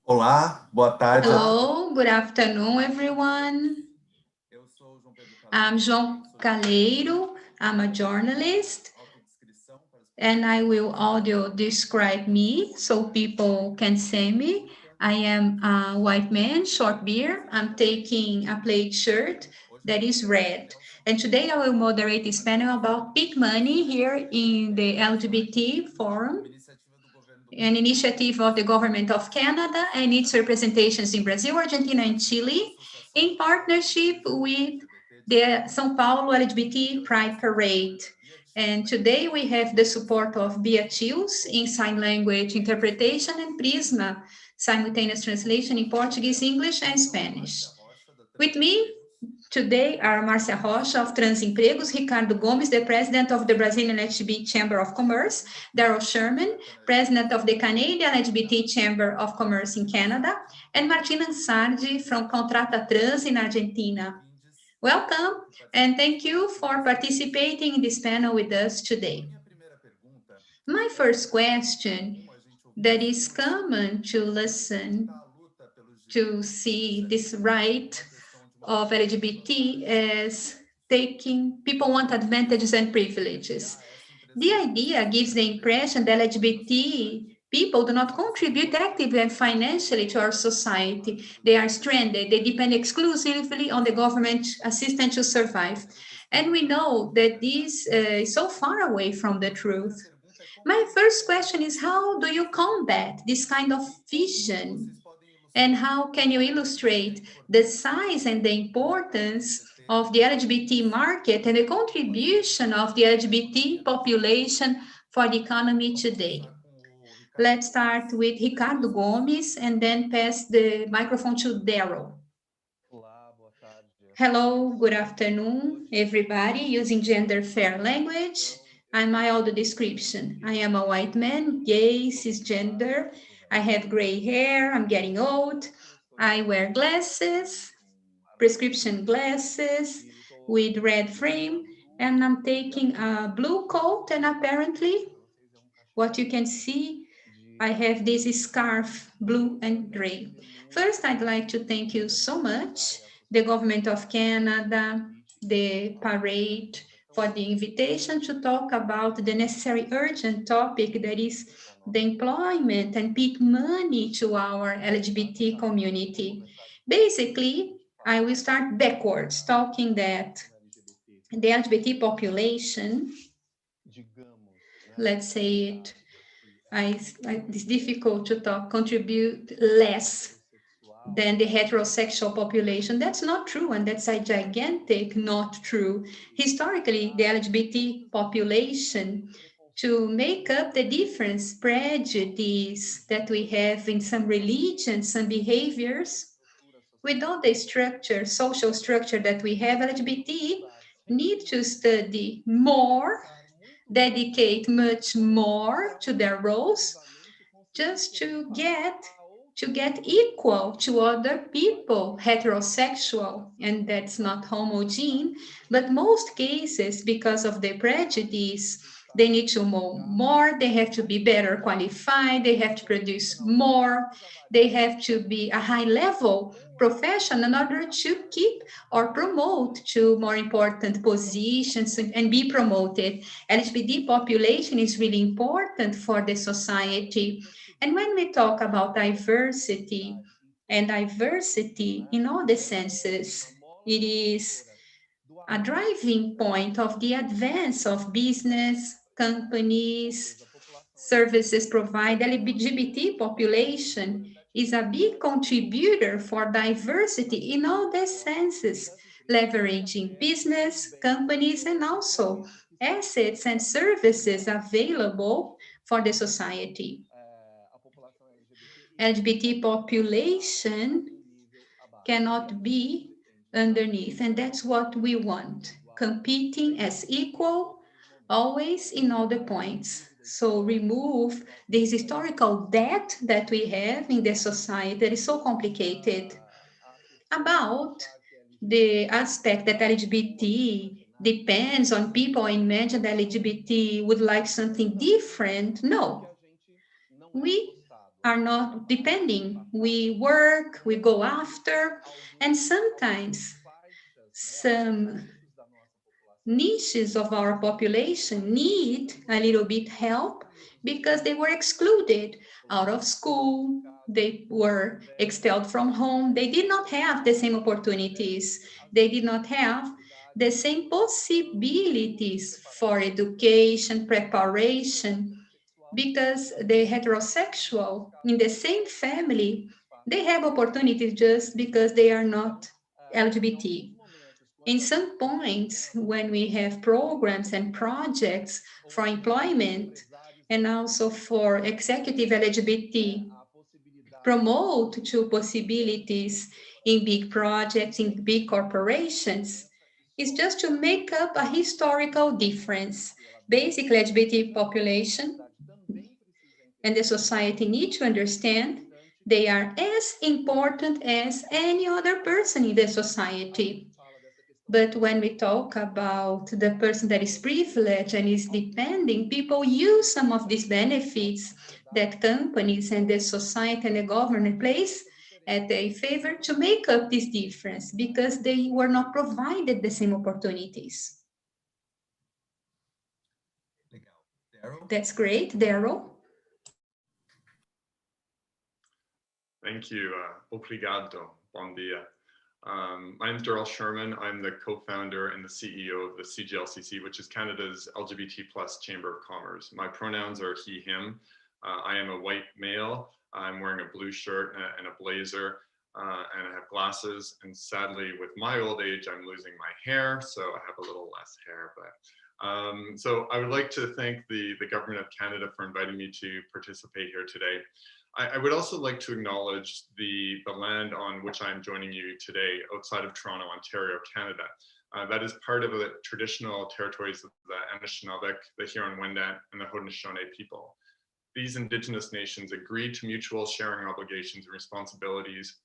Olá, boa tarde. Hello, good afternoon, everyone. I'm João Caleiro. I'm a journalist, and I will audio describe me so people can see me. I am a white man, short beard. I'm taking a plaid shirt that is red. And today I will moderate this panel about big money here in the LGBT Forum, an initiative of the government of Canada and its representations in Brazil, Argentina, and Chile, in partnership with the São Paulo LGBT Pride Parade. And today we have the support of Bia Chills in sign language interpretation and Prisma, simultaneous translation in Portuguese, English, and Spanish. With me today are Márcia Rocha of Transempregos, Ricardo Gomes, the president of the Brazilian LGBT Chamber of Commerce, Daryl Sherman, president of the Canadian LGBT Chamber of Commerce in Canada, and Martina Ansardi from Contrata Trans in Argentina. Welcome, and thank you for participating in this panel with us today. My first question that is common to listen to see this right of LGBT as taking people want advantages and privileges. The idea gives the impression that LGBT people do not contribute actively and financially to our society. They are stranded, they depend exclusively on the government assistance to survive. And we know that this is so far away from the truth. My first question is, how do you combat this kind of vision? And how can you illustrate the size and the importance of the LGBT market and the contribution of the LGBT population for the economy today? Let's start with Ricardo Gomes and then pass the microphone to Daryl. Hello, good afternoon, everybody, using gender fair language. And my audio description. I am a white man, gay, cisgender. I have gray hair, I'm getting old. I wear glasses, prescription glasses with red frame, and I'm taking a blue coat, and apparently what you can see, I have this scarf, blue and gray. First, I'd like to thank you so much, the Government of Canada, the parade, for the invitation to talk about the necessary urgent topic that is the employment and peak money to our LGBT community. Basically, I will start backwards, talking that the LGBT population, let's say it, it's difficult to talk, contribute less than the heterosexual population. That's not true, and that's a gigantic not true. Historically, the LGBT population, to make up the difference, prejudice that we have in some religions, some behaviors, with all the structure, social structure that we have, LGBT need to study more, dedicate much more to their roles, just to get equal to other people, heterosexual, and that's not homogeneous, but most cases, because of the prejudice, they need to know more, they have to be better qualified, they have to produce more, they have to be a high level profession in order to keep or promote to more important positions and be promoted. LGBT population is really important for the society. And when we talk about diversity, and diversity in all the senses, it is a driving point of the advance of business, companies, services provided. LGBT population is a big contributor for diversity in all the senses, leveraging business, companies, and also assets and services available for the society. LGBT population cannot be underneath, and that's what we want, competing as equal, always in all the points. So remove this historical debt that we have in the society that is so complicated. About the aspect that LGBT depends on people, I imagine that LGBT would like something different. No, we are not depending. We work, we go after, and sometimes some niches of our population need a little bit help because they were excluded out of school, they were expelled from home, they did not have the same opportunities, they did not have the same possibilities for education, preparation, because the heterosexual in the same family, they have opportunities just because they are not LGBT. In some points, when we have programs and projects for employment and also for executive LGBT, promote two possibilities in big projects, in big corporations, is just to make up a historical difference. Basically, LGBT population and the society need to understand they are as important as any other person in the society. But when we talk about the person that is privileged and is depending, people use some of these benefits that companies and the society and the government place at a favor to make up this difference because they were not provided the same opportunities. That's great, Daryl. Thank you. Obrigado. Bom dia. My name is Daryl Sherman. I'm the co-founder and the CEO of the CGLCC, which is Canada's LGBT plus Chamber of Commerce. My pronouns are he, him. I am a white male. I'm wearing a blue shirt and a blazer, and I have glasses. And sadly, with my old age, I'm losing my hair, so I have a little less hair. But so I would like to thank the Government of Canada for inviting me to participate here today. I would also like to acknowledge the land on which I'm joining you today outside of Toronto, Ontario, Canada. That is part of the traditional territories of the Anishinaabe, the Huron-Wendat, and the Haudenosaunee people. These Indigenous nations agreed to mutual sharing obligations and responsibilities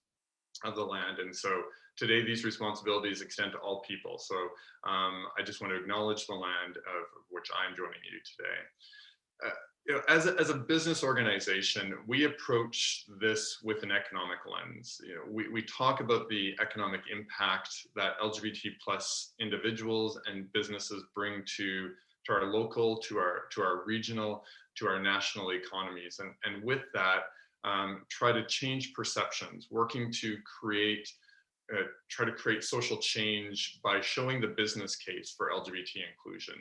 of the land. And so today these responsibilities extend to all people. So I just want to acknowledge the land of which I'm joining you today. You know, as a business organization, we approach this with an economic lens. You know, we talk about the economic impact that LGBT plus individuals and businesses bring to our local, to our regional, to our national economies, and with that, try to change perceptions, working to try to create social change by showing the business case for LGBT inclusion.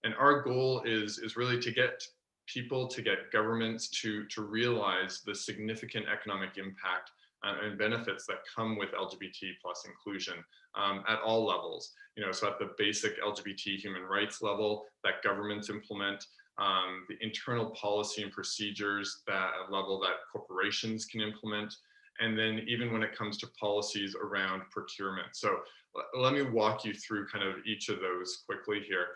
And our goal is really to get people, to get governments to realize the significant economic impact and benefits that come with LGBT plus inclusion at all levels. You know, so at the basic LGBT human rights level that governments implement, the internal policy and procedures level that corporations can implement, and then even when it comes to policies around procurement. So let me walk you through kind of each of those quickly here.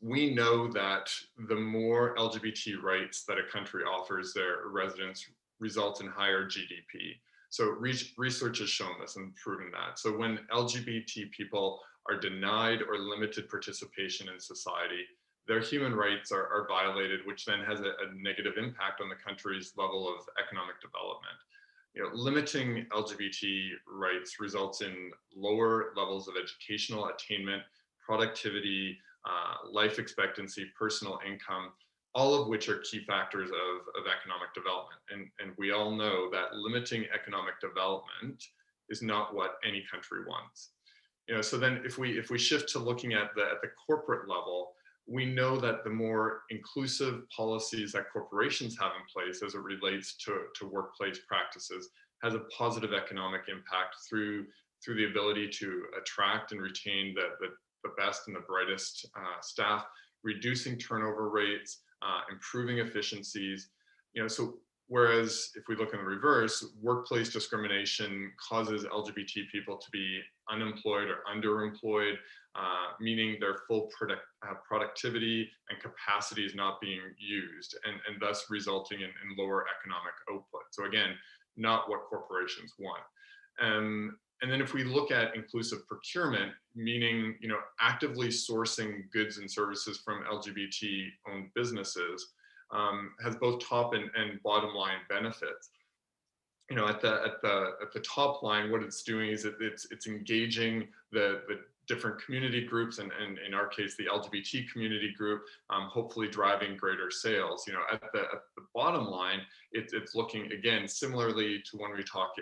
We know that the more LGBT rights that a country offers their residents results in higher GDP. So research has shown this and proven that. So when LGBT people are denied or limited participation in society, their human rights are violated, which then has a negative impact on the country's level of economic development. You know, limiting LGBT rights results in lower levels of educational attainment, productivity, life expectancy, personal income, all of which are key factors of economic development. And we all know that limiting economic development is not what any country wants. You know, so then if we shift to looking at the corporate level, we know that the more inclusive policies that corporations have in place as it relates to workplace practices has a positive economic impact through the ability to attract and retain the best and the brightest staff, reducing turnover rates, improving efficiencies. You know, so whereas if we look in the reverse, workplace discrimination causes LGBT people to be unemployed or underemployed, meaning their full productivity and capacity is not being used, and thus resulting in lower economic output. So again, not what corporations want. And then if we look at inclusive procurement, meaning, you know, actively sourcing goods and services from LGBT-owned businesses, has both top and bottom line benefits. You know, at the top line, what it's doing is it's engaging the different community groups, and in our case, the LGBT community group, hopefully driving greater sales. You know, at the bottom line, it's looking, again, similarly to when we talk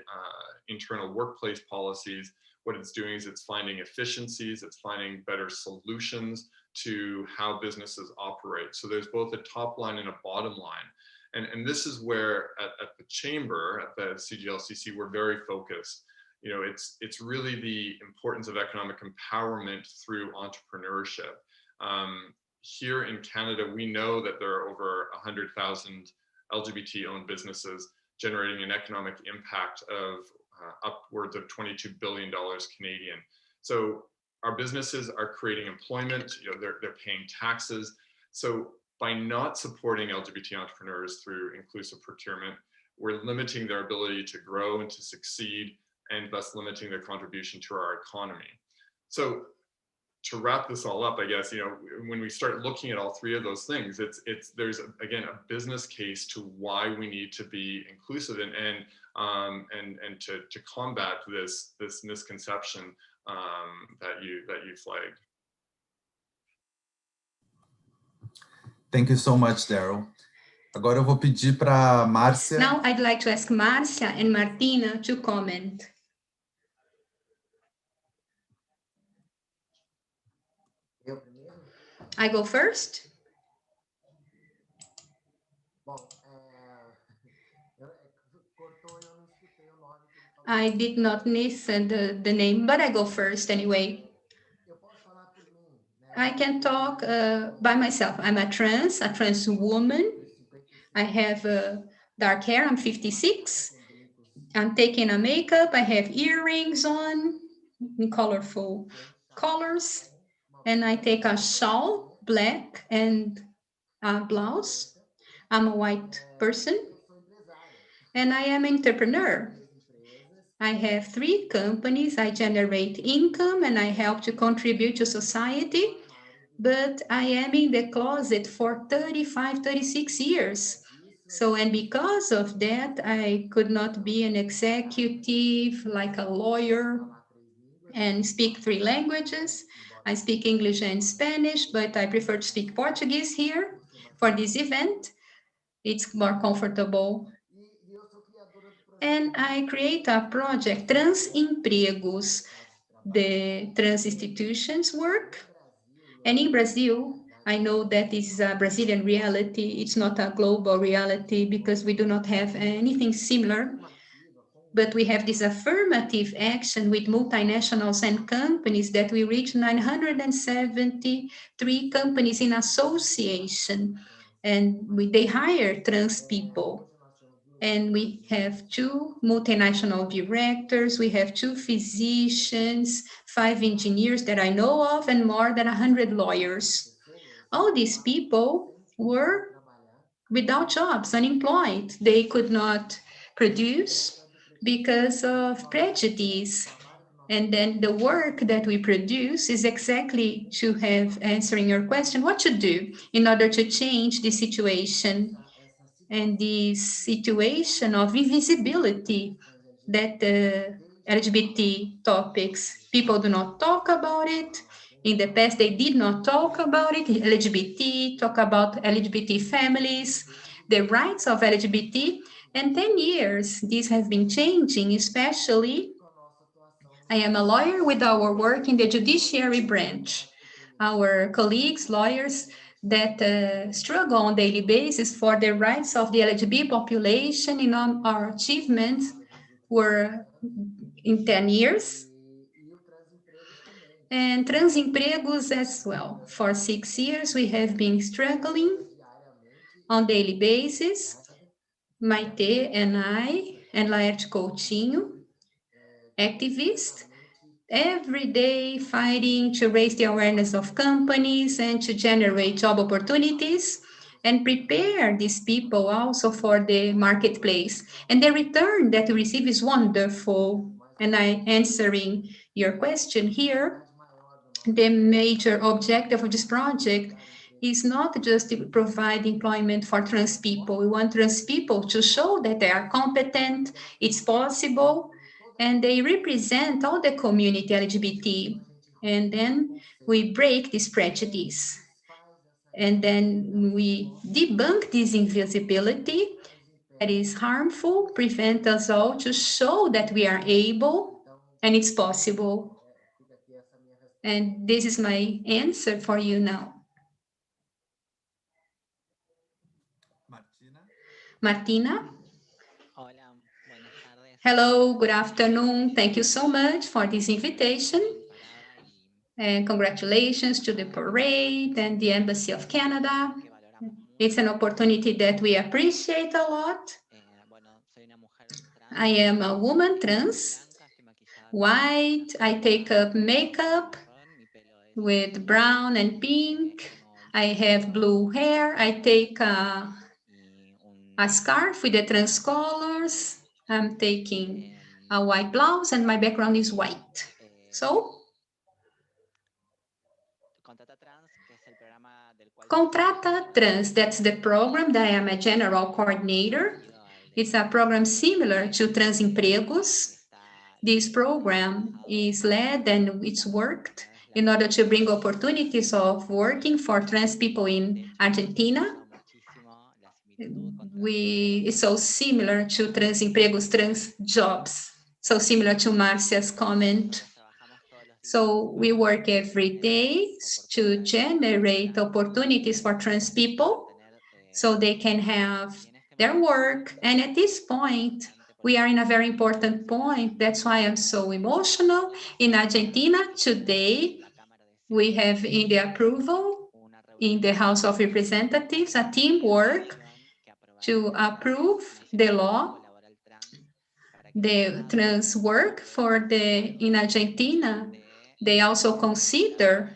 internal workplace policies. What it's doing is it's finding efficiencies, it's finding better solutions to how businesses operate. So there's both a top line and a bottom line. And this is where at the chamber, at the CGLCC, we're very focused. You know, it's really the importance of economic empowerment through entrepreneurship. Here in Canada, we know that there are over 100,000 LGBT-owned businesses generating an economic impact of upwards of $22 billion Canadian. So our businesses are creating employment, you know, they're paying taxes. So by not supporting LGBT entrepreneurs through inclusive procurement, we're limiting their ability to grow and to succeed, and thus limiting their contribution to our economy. So to wrap this all up, I guess, you know, when we start looking at all three of those things, there's again a business case to why we need to be inclusive and to combat this misconception that you flagged. Thank you so much, Daryl. Agora eu vou pedir para Márcia. Now I'd like to ask Marcia and Martina to comment. I go first? I did not listen the name, but I go first anyway. I can talk by myself. I'm a trans woman. I have dark hair. I'm 56. I'm taking a makeup. I have earrings on in colorful colors. And I take a shawl, black, and a blouse. I'm a white person. And I am an entrepreneur. I have 3 companies. I generate income and I help to contribute to society. But I am in the closet for 35, 36 years. So, and because of that, I could not be an executive, like a lawyer, and speak 3 languages. I speak English and Spanish, but I prefer to speak Portuguese here for this event. It's more comfortable. And I create a project, Trans Empregos, the trans institutions work. And in Brazil, I know that this is a Brazilian reality. It's not a global reality because we do not have anything similar. But we have this affirmative action with multinationals and companies that we reach 973 companies in association. And they hire trans people. And we have 2 multinational directors, we have 2 physicians, 5 engineers that I know of, and more than 100 lawyers. All these people were without jobs, unemployed. They could not produce because of prejudice. And then the work that we produce is exactly to have, answering your question, what to do in order to change the situation. And the situation of invisibility that the LGBT topics, people do not talk about it. In the past, they did not talk about it. LGBT, talk about LGBT families, the rights of LGBT. And 10 years, these have been changing, especially I am a lawyer with our work in the judiciary branch. Our colleagues, lawyers, that struggle on a daily basis for the rights of the LGBT population in our achievements were in 10 years. And Trans Empregos as well. For 6 years, we have been struggling on a daily basis. Maite and I, and Laerte Coutinho, activists, every day fighting to raise the awareness of companies and to generate job opportunities and prepare these people also for the marketplace. And the return that we receive is wonderful. And I answering your question here, the major objective of this project is not just to provide employment for trans people. We want trans people to show that they are competent, it's possible, and they represent all the community LGBT. And then we break this prejudice. And then we debunk this invisibility that is harmful, prevent us all to show that we are able and it's possible. And this is my answer for you now. Martina? Hello, good afternoon. Thank you so much for this invitation. And congratulations to the parade and the Embassy of Canada. It's an opportunity that we appreciate a lot. I am a woman trans, white. I take up makeup with brown and pink. I have blue hair. I take a scarf with the trans colors. I'm taking a white blouse and my background is white. So, Contrata Trans, that's the program that I am a general coordinator. It's a program similar to Trans Empregos. This program is led and it's worked in order to bring opportunities of working for trans people in Argentina. It's so similar to Trans Empregos, trans jobs, so similar to Marcia's comment. So we work every day to generate opportunities for trans people so they can have their work. And at this point, we are in a very important point. That's why I'm so emotional. In Argentina today, we have in the approval in the House of Representatives a teamwork to approve the law, the trans work in Argentina. They also consider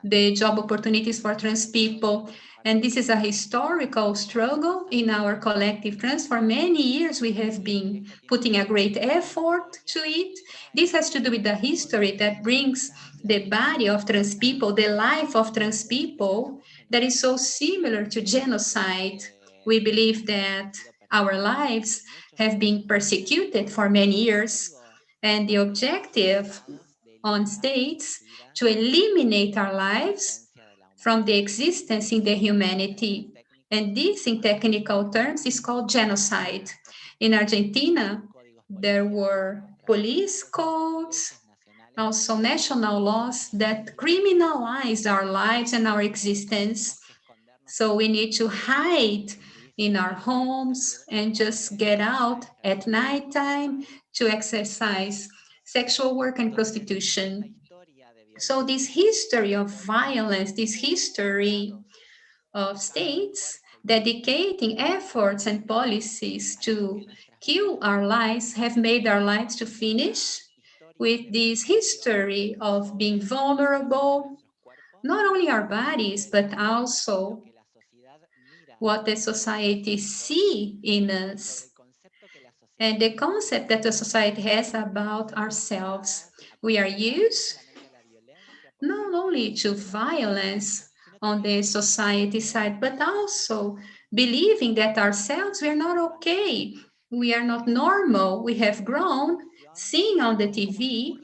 the job opportunities for trans people. And this is a historical struggle in our collective trans. For many years, we have been putting a great effort to it. This has to do with the history that brings the body of trans people, the life of trans people, that is so similar to genocide. We believe that our lives have been persecuted for many years, and the objective on states to eliminate our lives from the existence in the humanity. And this, in technical terms, is called genocide. In Argentina, there were police codes, also national laws that criminalize our lives and our existence. So we need to hide in our homes and just get out at nighttime to exercise sexual work and prostitution. So this history of violence, this history of states dedicating efforts and policies to kill our lives have made our lives to finish with this history of being vulnerable, not only our bodies, but also what the society see in us and the concept that the society has about ourselves. We are used not only to violence on the society side, but also believing that ourselves, we are not okay. We are not normal. We have grown seeing on the TV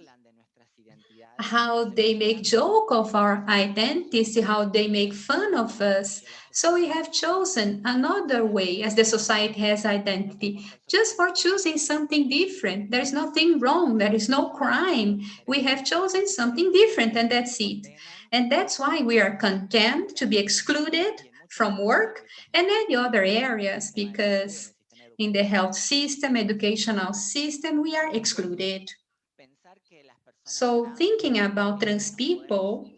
how they make joke of our identity, how they make fun of us. So we have chosen another way as the society has identity, just for choosing something different. There is nothing wrong. There is no crime. We have chosen something different, and that's it. And that's why we are condemned to be excluded from work and any other areas, because in the health system, educational system, we are excluded. So thinking about trans people,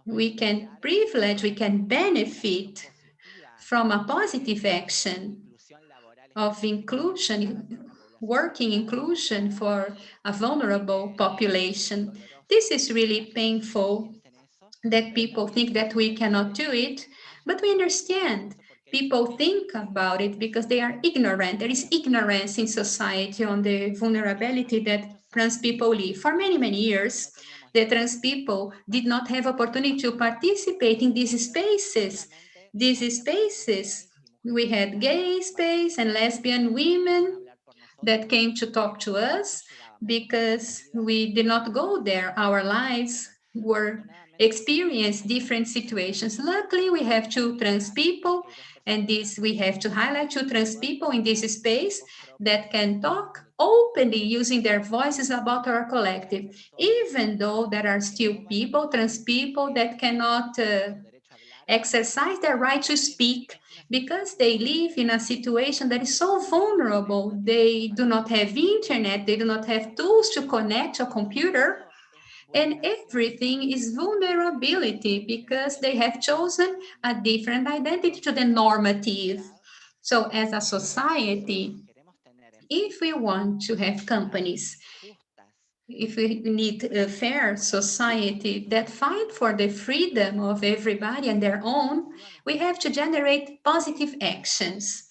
we can privilege, we can benefit from a positive action of inclusion, working inclusion for a vulnerable population. This is really painful that people think that we cannot do it, but we understand. People think about it because they are ignorant. There is ignorance in society on the vulnerability that trans people live. For many, many years, the trans people did not have opportunity to participate in these spaces. These spaces, we had gay space and lesbian women that came to talk to us because we did not go there. Our lives were experience different situations. Luckily, we have two trans people, and this we have to highlight two trans people in this space that can talk openly using their voices about our collective, even though there are still people, trans people, that cannot exercise their right to speak because they live in a situation that is so vulnerable. They do not have internet, they do not have tools to connect to a computer, and everything is vulnerability because they have chosen a different identity to the normative. So as a society, if we want to have companies, if we need a fair society that fight for the freedom of everybody and their own, we have to generate positive actions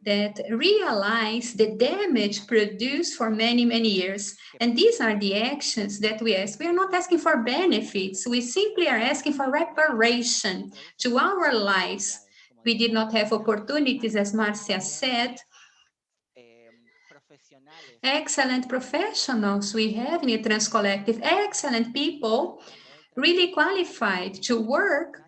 that realize the damage produced for many, many years. And these are the actions that we ask. We are not asking for benefits. We simply are asking for reparation to our lives. We did not have opportunities, as Marcia said. Excellent professionals we have in the Trans Collective, excellent people, really qualified to work,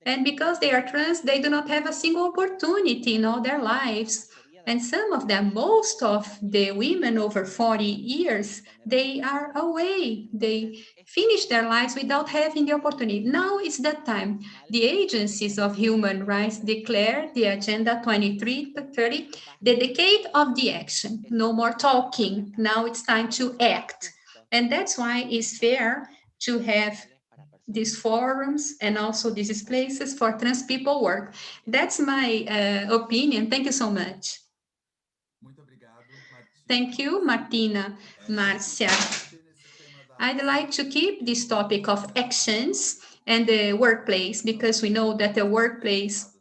and because they are trans, they do not have a single opportunity in all their lives. And some of them, most of the women over 40 years, they are away. They finish their lives without having the opportunity. Now is the time. The agencies of human rights declare the Agenda 2330, the decade of the action. No more talking. Now it's time to act. And that's why it's fair to have these forums and also these places for trans people work. That's my opinion. Thank you so much. Thank you, Martina, Marcia. I'd like to keep this topic of actions and the workplace because we know that the workplace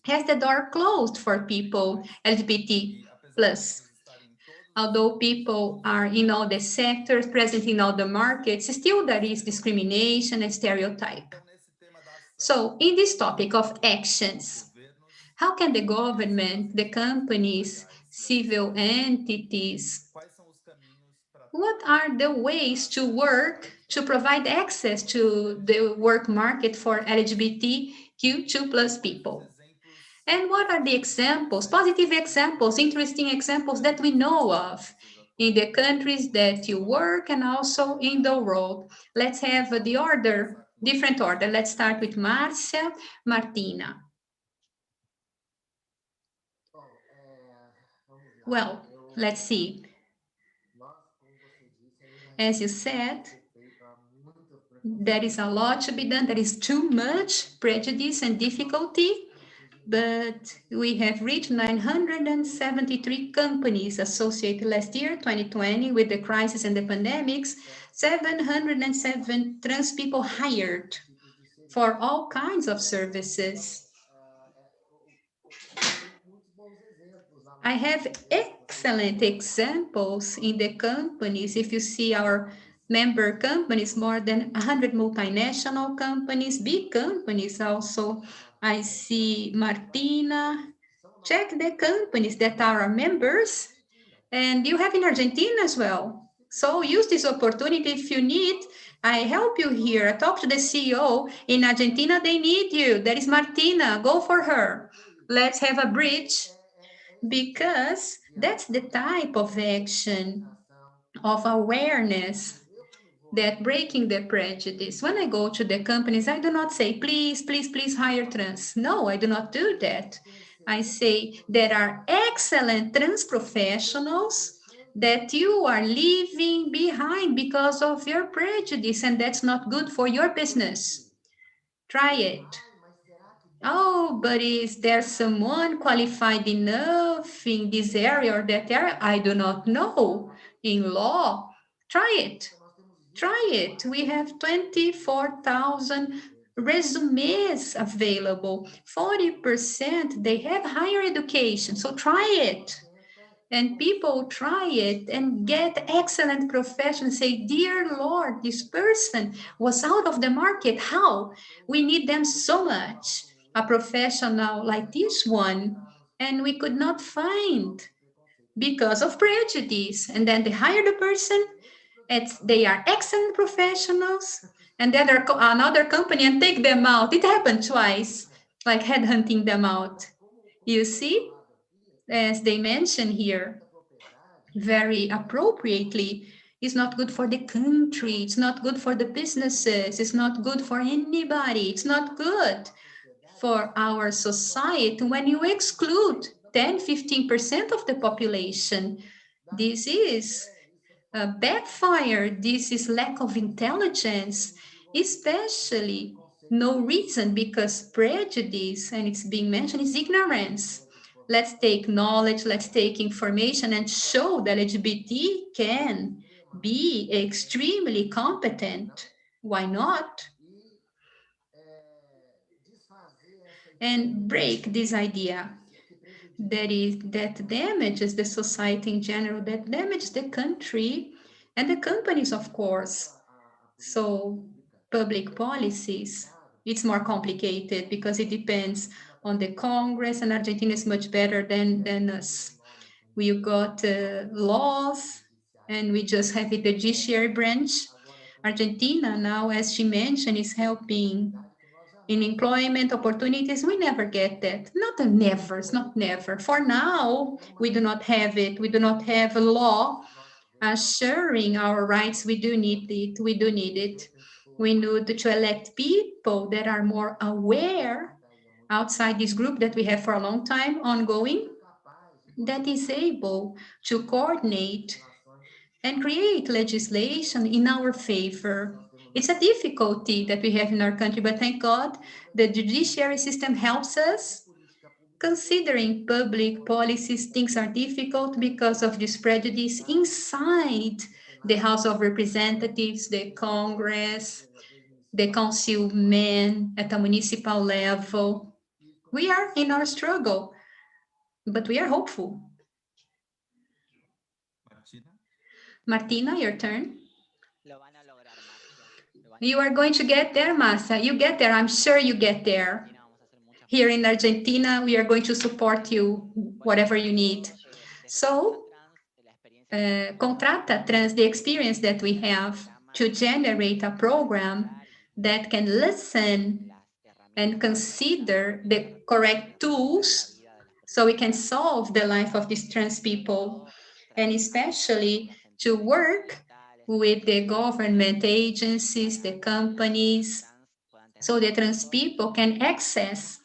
has the door closed for people LGBT plus. Although people are in all the sectors, present in all the markets, still there is discrimination and stereotype. So in this topic of actions, how can the government, the companies, civil entities, what are the ways to work to provide access to the work market for LGBTQ2 plus people? And what are the examples, positive examples, interesting examples that we know of in the countries that you work and also in the world? Let's have the order, different order. Let's start with Marcia, Martina. Well, let's see. As you said, there is a lot to be done. There is too much prejudice and difficulty, but we have reached 973 companies associated last year, 2020, with the crisis and the pandemics, 707 trans people hired for all kinds of services. I have excellent examples in the companies. If you see our member companies, more than 100 multinational companies, big companies also. I see Martina. Check the companies that are our members. And you have in Argentina as well. So use this opportunity if you need. I help you here. I talk to the CEO. In Argentina, they need you. There is Martina. Go for her. Let's have a bridge because that's the type of action of awareness that breaking the prejudice. When I go to the companies, I do not say, please, please, please hire trans. No, I do not do that. I say there are excellent trans professionals that you are leaving behind because of your prejudice, and that's not good for your business. Try it. Oh, but is there someone qualified enough in this area or that area? I do not know. In law, try it. Try it. We have 24,000 resumes available. 40% they have higher education. So try it. And people try it and get excellent profession, say, dear Lord, this person was out of the market. How? We need them so much, a professional like this one. And we could not find because of prejudice. And then they hire the person, they are excellent professionals, and then another company and take them out. It happened twice, like headhunting them out. You see, as they mention here, very appropriately, it's not good for the country, it's not good for the businesses, it's not good for anybody, it's not good for our society when you exclude 10-15% of the population. This is a backfire, this is lack of intelligence, especially no reason, because prejudice, and it's being mentioned, is ignorance. Let's take knowledge, let's take information and show that LGBT can be extremely competent. Why not? And break this idea that damages the society in general, that damages the country and the companies, of course. So public policies, it's more complicated because it depends on the Congress, and Argentina is much better than us. We got laws, and we just have the judiciary branch. Argentina now, as she mentioned, is helping in employment opportunities. We never get that. Not a never, it's not never. For now, we do not have it. We do not have a law assuring our rights. We do need it. We do need it. We need to elect people that are more aware outside this group that we have for a long time ongoing, that is able to coordinate and create legislation in our favor. It's a difficulty that we have in our country, but thank God the judiciary system helps us. Considering public policies, things are difficult because of this prejudice inside the House of Representatives, the Congress, the councilmen at a municipal level. We are in our struggle, but we are hopeful. Martina, your turn. You are going to get there, Masa. You get there. I'm sure you get there. Here in Argentina, we are going to support you, whatever you need. So, Contrata Trans, the experience that we have to generate a program that can listen and consider the correct tools so we can solve the life of these trans people, and especially to work with the government agencies, the companies, so the trans people can access.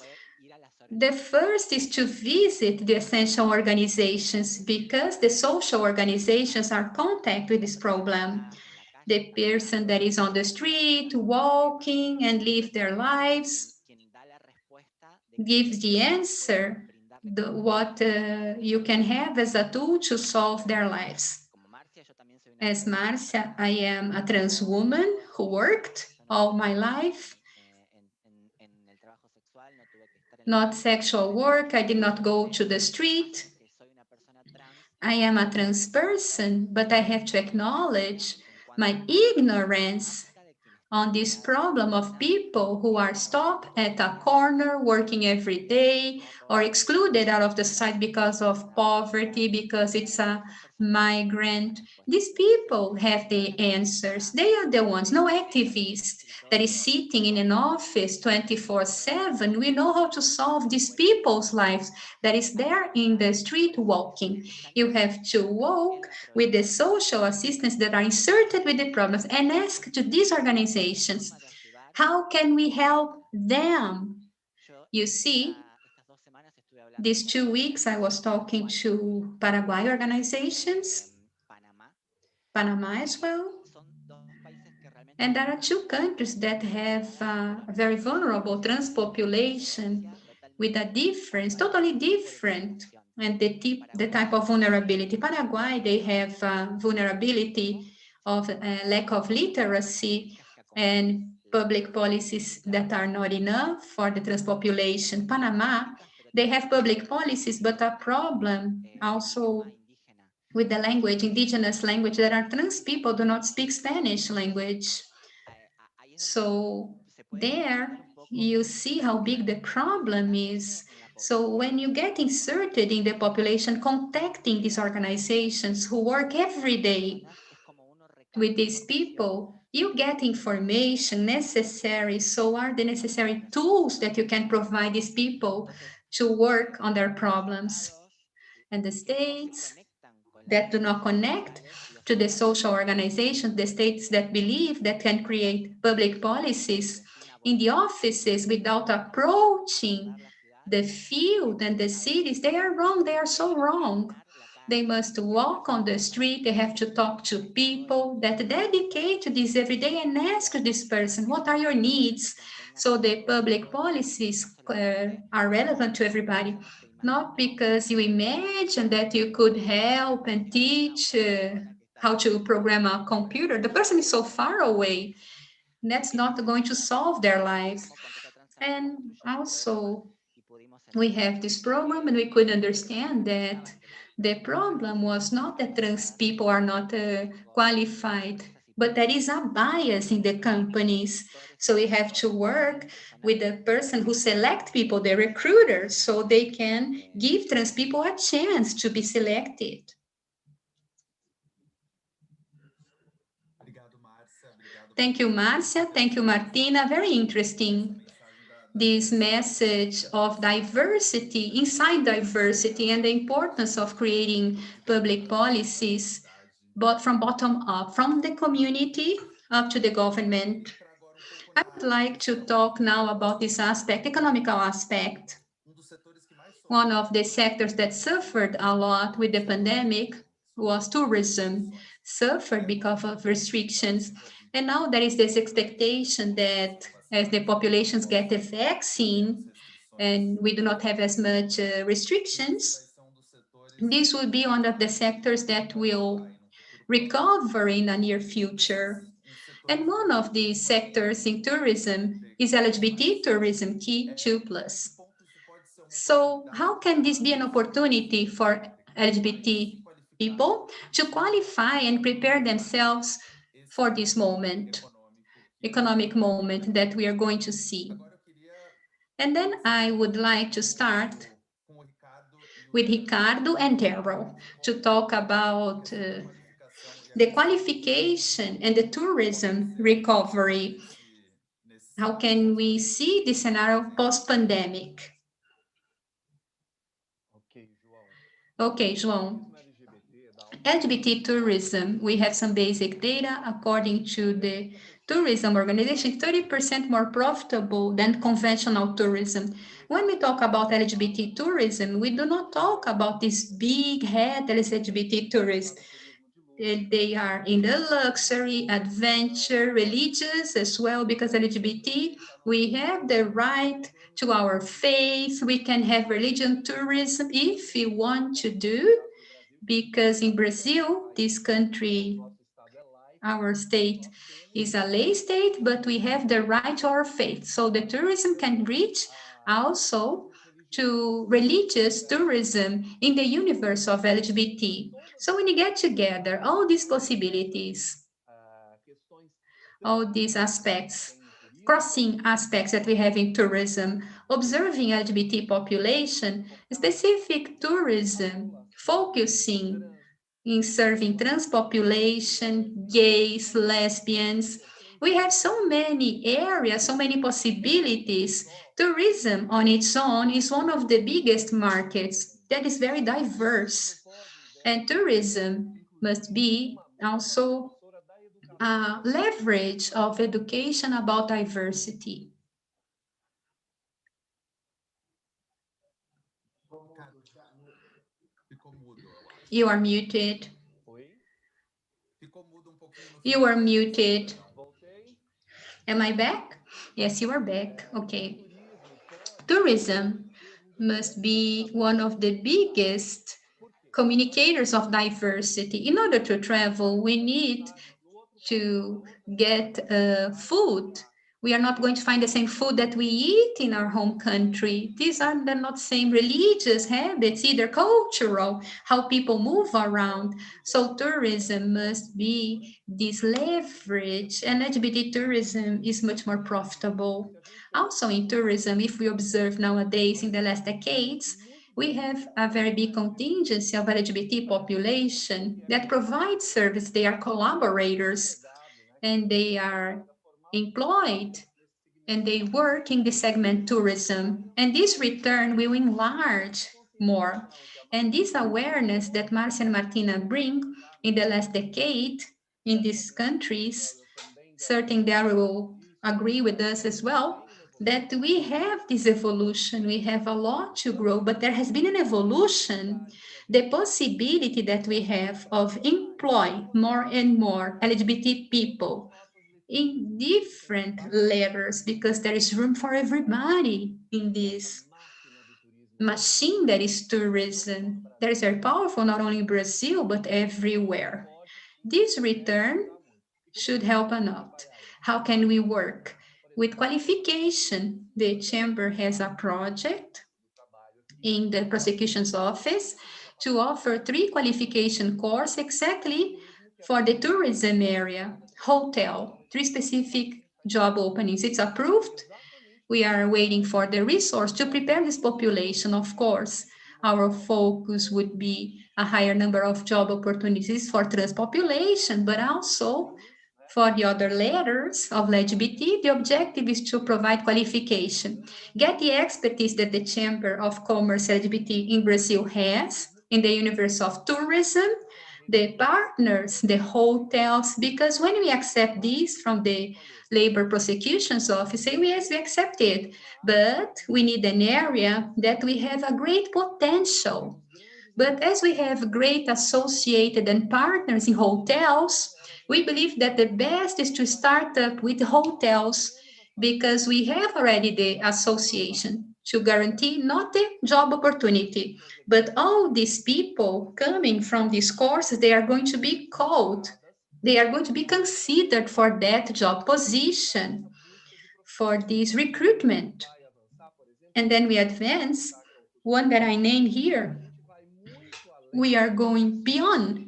The first is to visit the essential organizations, because the social organizations are in contact with this problem. The person that is on the street, walking and live their lives, gives the answer, what you can have as a tool to solve their lives. As Marcia, I am a trans woman who worked all my life. Not sexual work, I did not go to the street. I am a trans person, but I have to acknowledge my ignorance on this problem of people who are stopped at a corner working every day or excluded out of the society because of poverty, because it's a migrant. These people have the answers. They are the ones, no activist that is sitting in an office 24/7. We know how to solve these people's lives that is there in the street walking. You have to walk with the social assistants that are inserted with the problems and ask to these organizations, how can we help them? You see, these 2 weeks I was talking to Paraguay organizations, Panama as well. And there are 2 countries that have a very vulnerable trans population with a difference, totally different, and the type of vulnerability. Paraguay, they have vulnerability of lack of literacy and public policies that are not enough for the trans population. Panama, they have public policies, but a problem also with the language, indigenous language. There are trans people who do not speak Spanish language. So there you see how big the problem is. So when you get inserted in the population, contacting these organizations who work every day with these people, you get information necessary. So are the necessary tools that you can provide these people to work on their problems. And the states that do not connect to the social organizations, the states that believe that can create public policies in the offices without approaching the field and the cities, they are wrong. They are so wrong. They must walk on the street. They have to talk to people that dedicate to this every day and ask this person, what are your needs? So the public policies are relevant to everybody, not because you imagine that you could help and teach how to program a computer. The person is so far away. That's not going to solve their life. And also, we have this program and we could understand that the problem was not that trans people are not qualified, but there is a bias in the companies. So we have to work with the person who select people, the recruiters, so they can give trans people a chance to be selected. Thank you, Marcia. Thank you, Martina. Very interesting, this message of diversity, inside diversity, and the importance of creating public policies, but from bottom up, from the community up to the government. I would like to talk now about this aspect, economical aspect. One of the sectors that suffered a lot with the pandemic was tourism, suffered because of restrictions. And now there is this expectation that as the populations get the vaccine and we do not have as much restrictions, this will be one of the sectors that will recover in the near future. And one of the sectors in tourism is LGBT tourism, T2+. So how can this be an opportunity for LGBT people to qualify and prepare themselves for this moment, economic moment that we are going to see? And then I would like to start with Ricardo and Daryl to talk about the qualification and the tourism recovery. How can we see this scenario post-pandemic? Okay, João. LGBT tourism, we have some basic data. According to the tourism organization, 30% more profitable than conventional tourism. When we talk about LGBT tourism, we do not talk about this big head LGBT tourists. They are in the luxury, adventure, religious as well, because LGBT, we have the right to our faith. We can have religion tourism if we want to do, because in Brazil, this country, our state is a lay state, but we have the right to our faith. So the tourism can reach also to religious tourism in the universe of LGBT. So when you get together all these possibilities, all these aspects, crossing aspects that we have in tourism, observing LGBT population, specific tourism, focusing in serving trans population, gays, lesbians. We have so many areas, so many possibilities. Tourism on its own is one of the biggest markets that is very diverse. And tourism must be also a leverage of education about diversity. You are muted. You are muted. Am I back? Yes, you are back. Okay. Tourism must be one of the biggest communicators of diversity. In order to travel, we need to get food. We are not going to find the same food that we eat in our home country. These are not same religious habits, either cultural, how people move around. So tourism must be this leverage, and LGBT tourism is much more profitable. Also in tourism, if we observe nowadays in the last decades, we have a very big contingency of LGBT population that provides service. They are collaborators and they are employed and they work in the segment tourism. And this return will enlarge more. And this awareness that Marcia and Martina bring in the last decade in these countries, certain they will agree with us as well, that we have this evolution, we have a lot to grow, but there has been an evolution. The possibility that we have of employ more and more LGBT people in different levels, because there is room for everybody in this machine that is tourism. That is very powerful, not only in Brazil, but everywhere. This return should help a lot. How can we work? With qualification, the chamber has a project in the prosecution's office to offer 3 qualification courses exactly for the tourism area, hotel, 3 specific job openings. It's approved. We are waiting for the resource to prepare this population, of course. Our focus would be a higher number of job opportunities for trans population, but also for the other letters of LGBT, the objective is to provide qualification, get the expertise that the Chamber of Commerce LGBT in Brazil has in the universe of tourism, the partners, the hotels, because when we accept this from the labor prosecution's office, say, yes, we accept it, but we need an area that we have a great potential. But as we have great associated and partners in hotels, we believe that the best is to start up with hotels because we have already the association to guarantee not the job opportunity, but all these people coming from these courses, they are going to be called, they are going to be considered for that job position, for this recruitment. And then we advance, one that I name here, we are going beyond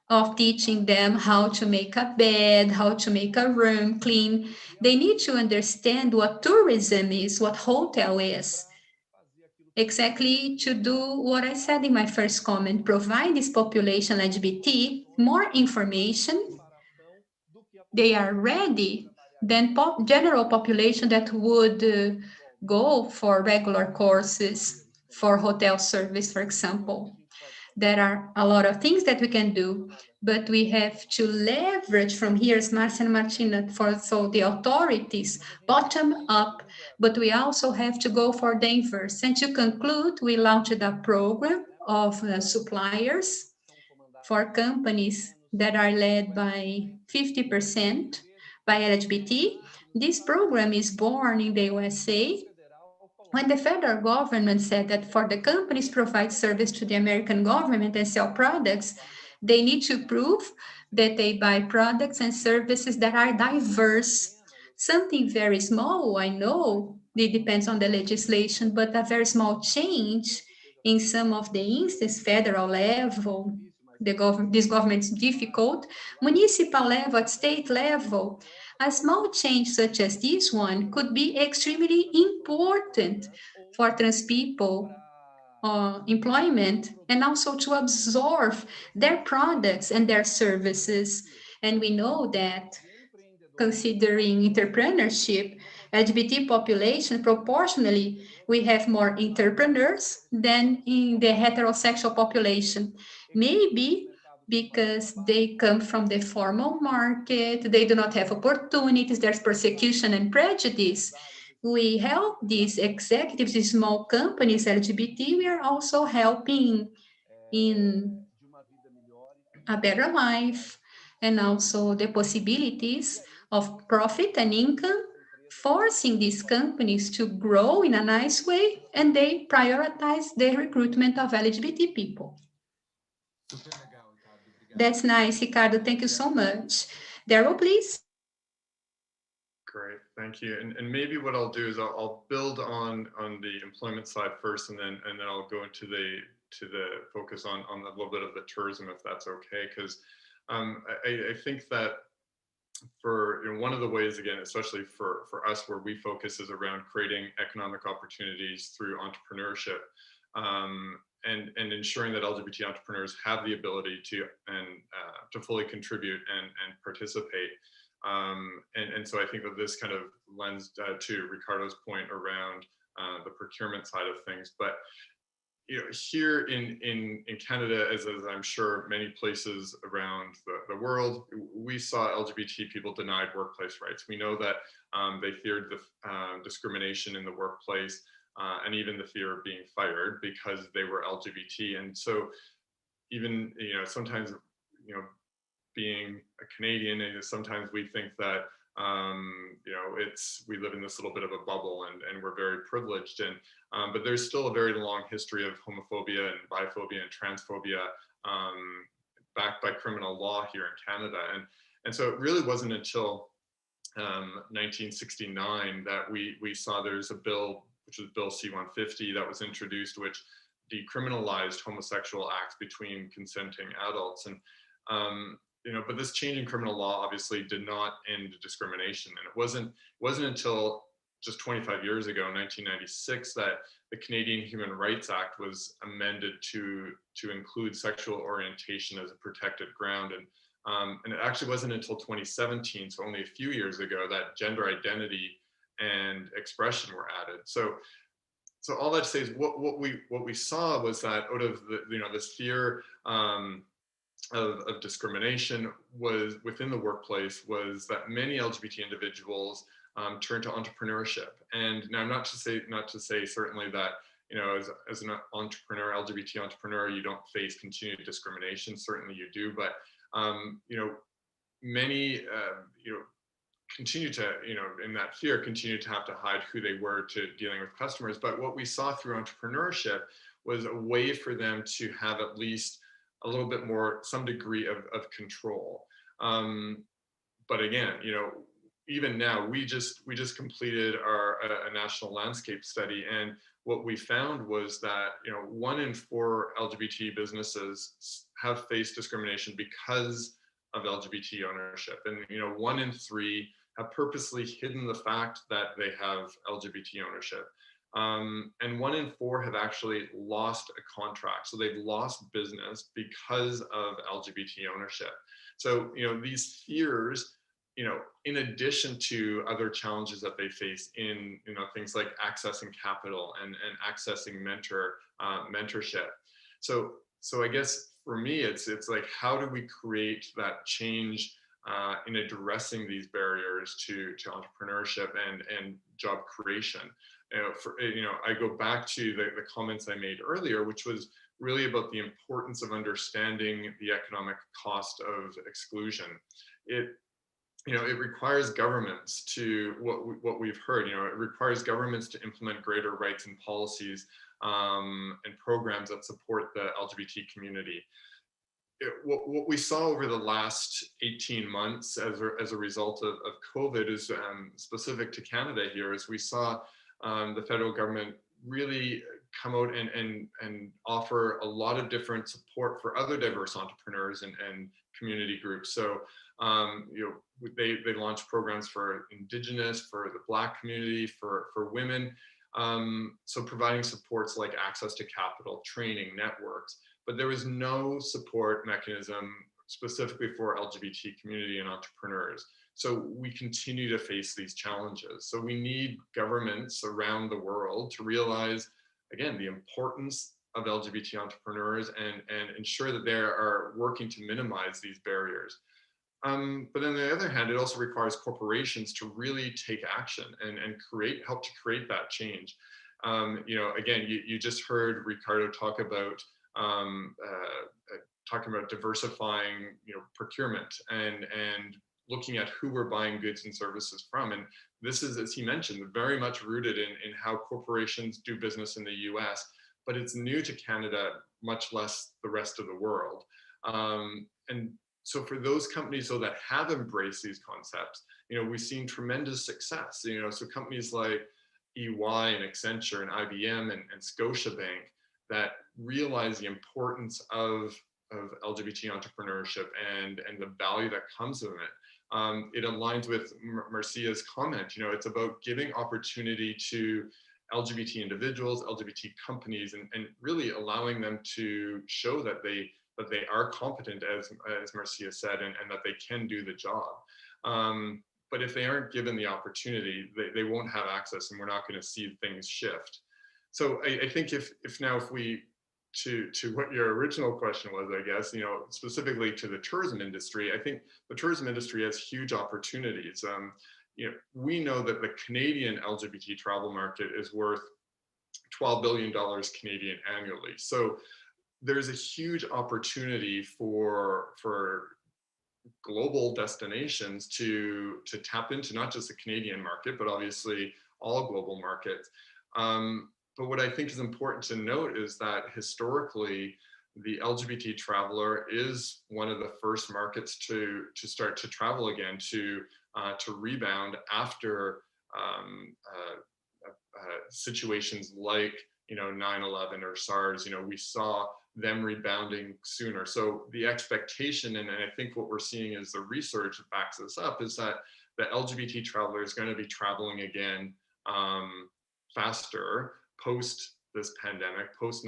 of teaching them how to make a bed, how to make a room clean. They need to understand what tourism is, what hotel is. Exactly to do what I said in my first comment, provide this population LGBT more information. They are ready than general population that would go for regular courses for hotel service, for example. There are a lot of things that we can do, but we have to leverage from here, as Marcia and Martina, for so the authorities, bottom up, but we also have to go for the inverse. And to conclude, we launched a program of suppliers for companies that are led by 50% by LGBT. This program is born in the USA when the federal government said that for the companies provide service to the American government and sell products, they need to prove that they buy products and services that are diverse. Something very small, I know, it depends on the legislation, but a very small change in some of the instances, federal level, this government is difficult, municipal level, at state level, a small change such as this one could be extremely important for trans people employment and also to absorb their products and their services. And we know that considering entrepreneurship, LGBT population, proportionally, we have more entrepreneurs than in the heterosexual population. Maybe because they come from the formal market, they do not have opportunities, there's persecution and prejudice. We help these executives, these small companies, LGBT, we are also helping in a better life and also the possibilities of profit and income, forcing these companies to grow in a nice way, and they prioritize the recruitment of LGBT people. That's nice, Ricardo. Thank you so much. Daryl, please. Great. Thank you. And maybe what I'll do is I'll build on the employment side first, and then I'll go into the focus on a little bit of the tourism, if that's okay. Because I think that for one of the ways, again, especially for us, where we focus is around creating economic opportunities through entrepreneurship, and ensuring that LGBT entrepreneurs have the ability to fully contribute and participate. And so I think that this kind of lends to Ricardo's point around the procurement side of things. But here in Canada, as I'm sure many places around the world, we saw LGBT people denied workplace rights. We know that they feared the discrimination in the workplace, and even the fear of being fired because they were LGBT. And so even, sometimes, being a Canadian, and sometimes we think that, we live in this little bit of a bubble, and we're very privileged. But there's still a very long history of homophobia and biphobia and transphobia backed by criminal law here in Canada. And so it really wasn't until 1969 that we saw there's a bill, which was Bill C-150, that was introduced, which decriminalized homosexual acts between consenting adults. And but this change in criminal law obviously did not end discrimination. And it wasn't until just 25 years ago, 1996, that the Canadian Human Rights Act was amended to include sexual orientation as a protected ground. And it actually wasn't until 2017, so only a few years ago, that gender identity and expression were added. So all that to say is what we saw was that out of this fear of discrimination was within the workplace, was that many LGBT individuals turned to entrepreneurship. And now, not to say certainly that as an entrepreneur, LGBT entrepreneur, you don't face continued discrimination. Certainly you do, but many continue to, in that fear, continue to have to hide who they were to dealing with customers. But what we saw through entrepreneurship was a way for them to have at least a little bit more, some degree of control. But again, even now, we just completed a national landscape study, and what we found was that 1 in 4 LGBT businesses have faced discrimination because of LGBT ownership, and 1 in 3 have purposely hidden the fact that they have LGBT ownership, and 1 in 4 have actually lost a contract, so they've lost business because of LGBT ownership. So these fears, in addition to other challenges that they face in things like accessing capital and accessing mentorship. So I guess for me, it's like, how do we create that change in addressing these barriers to entrepreneurship and job creation? I go back to the comments I made earlier, which was really about the importance of understanding the economic cost of exclusion. It requires governments to, what we've heard, it requires governments to implement greater rights and policies and programs that support the LGBT community. What we saw over the last 18 months as a result of COVID is specific to Canada here, is we saw the federal government really come out and offer a lot of different support for other diverse entrepreneurs and community groups. So they launched programs for Indigenous, for the Black community, for women. So providing supports like access to capital, training, networks, but there was no support mechanism specifically for LGBT community and entrepreneurs. So we continue to face these challenges. So we need governments around the world to realize, again, the importance of LGBT entrepreneurs and ensure that they are working to minimize these barriers. But on the other hand, it also requires corporations to really take action and help to create that change. Again, you just heard Ricardo talk about diversifying, procurement and looking at who we're buying goods and services from. And this is, as he mentioned, very much rooted in how corporations do business in the US, but it's new to Canada, much less the rest of the world. And so for those companies, though, that have embraced these concepts, we've seen tremendous success, so companies like EY and Accenture and IBM and Scotiabank that realize the importance of LGBT entrepreneurship and the value that comes from it. It aligns with Marcia's comment, it's about giving opportunity to LGBT individuals, LGBT companies, and really allowing them to show that they are competent, as Marcia said, and that they can do the job. But if they aren't given the opportunity, they won't have access, and we're not going to see things shift. So I think if we, to what your original question was, I guess, specifically to the tourism industry, I think the tourism industry has huge opportunities. We know that the Canadian LGBT travel market is worth $12 billion Canadian annually. So there's a huge opportunity for global destinations to tap into not just the Canadian market, but obviously all global markets. But what I think is important to note is that historically, the LGBT traveler is one of the first markets to start to travel again, to rebound after situations like 9/11 or SARS. We saw them rebounding sooner. So the expectation, and I think what we're seeing is the research that backs this up, is that the LGBT traveler is going to be traveling again faster post this pandemic, post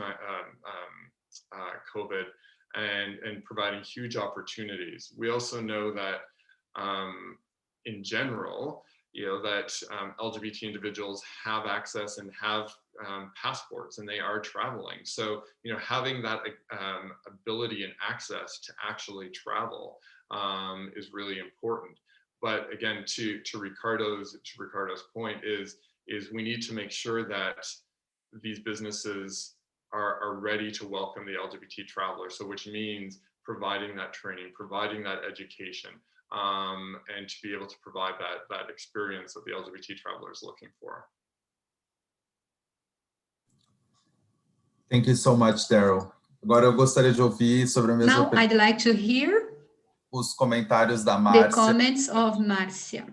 COVID, and providing huge opportunities. We also know that in general, that LGBT individuals have access and have passports, and they are traveling. So, having that ability and access to actually travel is really important. But again, to Ricardo's point is we need to make sure that these businesses are ready to welcome the LGBT traveler. So, which means providing that training, providing that education, and to be able to provide that experience that the LGBT traveler is looking for. Thank you so much, Daryl. Agora eu gostaria de ouvir sobre a mesma Now I'd like to hear os comentários da the Márcia. comments of Marcia.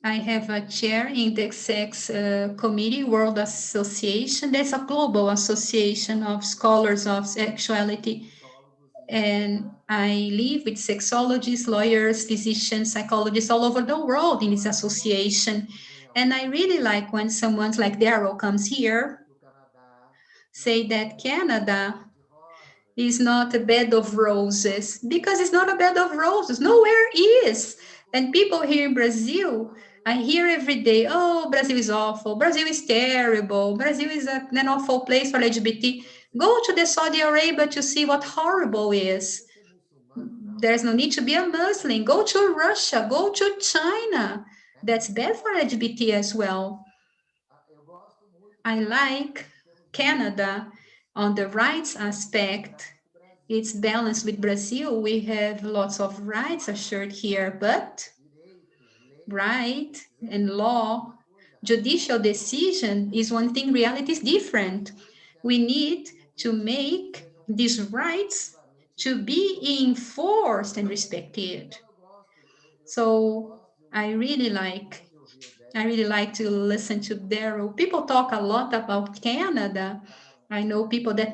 I have a chair in the sex committee, World Association. There's a global association of scholars of sexuality. And I live with sexologists, lawyers, physicians, psychologists all over the world in this association. And I really like when someone like Daryl comes here, say that Canada is not a bed of roses, because it's not a bed of roses. Nowhere is. And people here in Brazil, I hear every day, oh, Brazil is awful, Brazil is terrible, Brazil is an awful place for LGBT. Go to the Saudi Arabia to see what horrible is. There's no need to be a Muslim. Go to Russia, go to China. That's bad for LGBT as well. I like Canada on the rights aspect. It's balanced with Brazil. We have lots of rights assured here, but right and law, judicial decision is one thing, reality is different. We need to make these rights to be enforced and respected. So I really like to listen to Daryl. People talk a lot about Canada. I know people that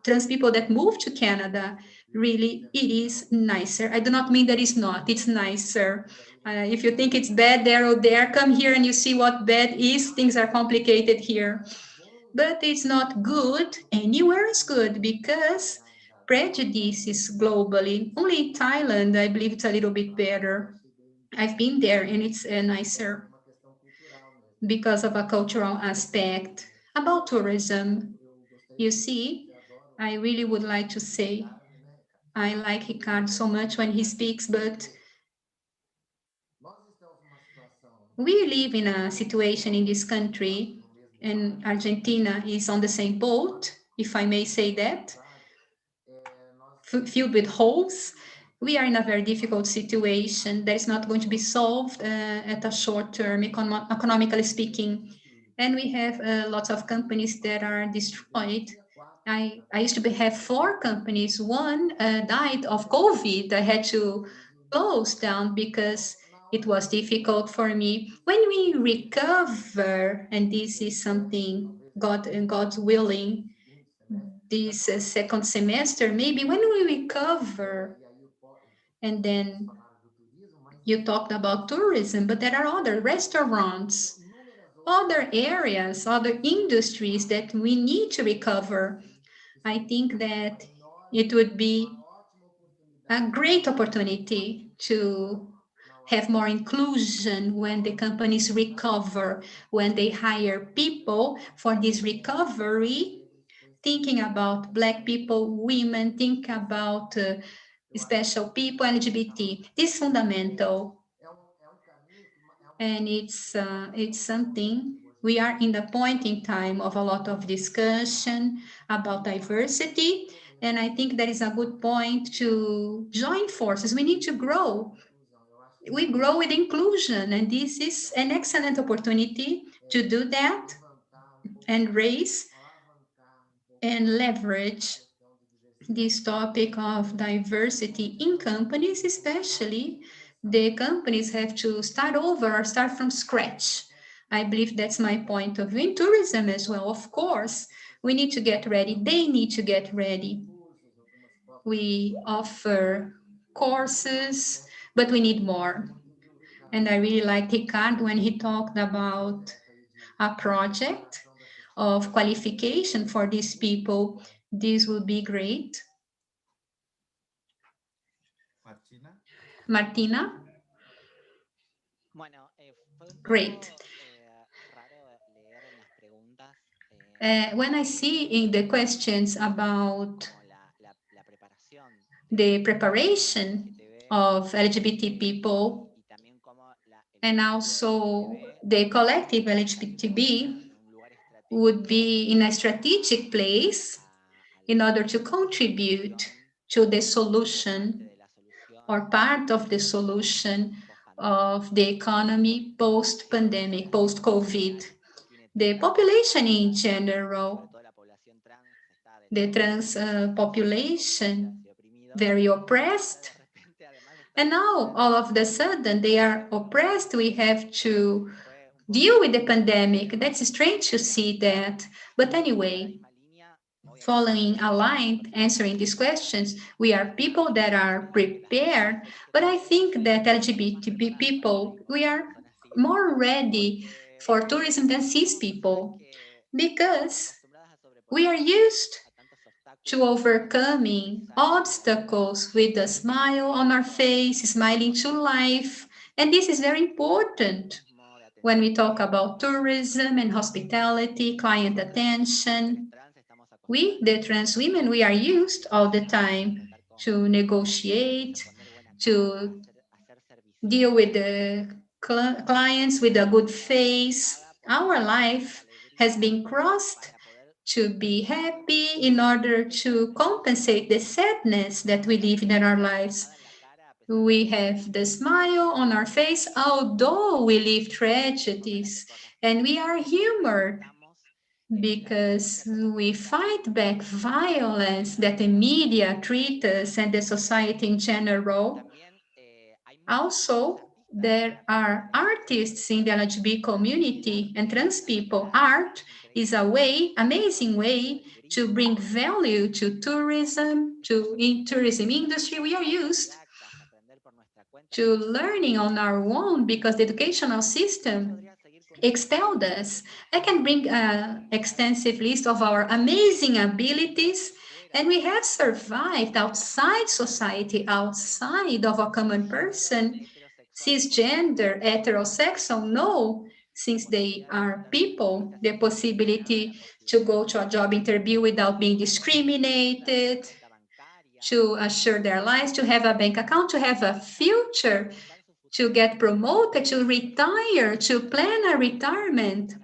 trans people that move to Canada. Really, it is nicer. I do not mean that it's not. It's nicer. If you think it's bad there, come here and you see what bad is. Things are complicated here. But it's not good. Anywhere is good, because prejudice is globally. Only in Thailand, I believe it's a little bit better. I've been there and it's nicer because of a cultural aspect. About tourism, you see, I really would like to say, I like Ricardo so much when he speaks, but we live in a situation in this country, and Argentina is on the same boat, if I may say that, filled with holes. We are in a very difficult situation that is not going to be solved at a short term, economically speaking. And we have lots of companies that are destroyed. I used to have 4 companies. One died of COVID. I had to close down because it was difficult for me. When we recover, and this is something God's willing, this second semester, maybe when we recover, and then you talked about tourism, but there are other restaurants, other areas, other industries that we need to recover. I think that it would be a great opportunity to have more inclusion when the companies recover, when they hire people for this recovery, thinking about Black people, women, think about special people, LGBT. This is fundamental, and it's something we are in the point in time of a lot of discussion about diversity, and I think that is a good point to join forces. We need to grow. We grow with inclusion, and this is an excellent opportunity to do that and raise and leverage this topic of diversity in companies, especially the companies have to start over or start from scratch. I believe that's my point of view. In tourism as well, of course, we need to get ready. They need to get ready. We offer courses, but we need more. And I really like Ricardo when he talked about a project of qualification for these people. This would be great. Martina? Great. When I see in the questions about the preparation of LGBT people and also the collective LGBTB would be in a strategic place in order to contribute to the solution or part of the solution of the economy post-pandemic, post-COVID. The population in general, the trans population, very oppressed. And now, all of a sudden, they are oppressed. We have to deal with the pandemic. That's strange to see that. But anyway, following a line, answering these questions, we are people that are prepared. But I think that LGBT people, we are more ready for tourism than cis people because we are used to overcoming obstacles with a smile on our face, smiling to life. And this is very important when we talk about tourism and hospitality, client attention. We, the trans women, we are used all the time to negotiate, to deal with the clients with a good face. Our life has been crossed to be happy in order to compensate the sadness that we live in our lives. We have the smile on our face, although we live tragedies, and we are humored because we fight back violence that the media treat us and the society in general. Also, there are artists in the LGBT community and trans people. Art is a way, amazing way to bring value to tourism, to in tourism industry. We are used to learning on our own because the educational system expelled us. I can bring an extensive list of our amazing abilities, and we have survived outside society, outside of a common person. Cisgender, heterosexual, no, since they are people, the possibility to go to a job interview without being discriminated, to assure their lives, to have a bank account, to have a future, to get promoted, to retire, to plan a retirement.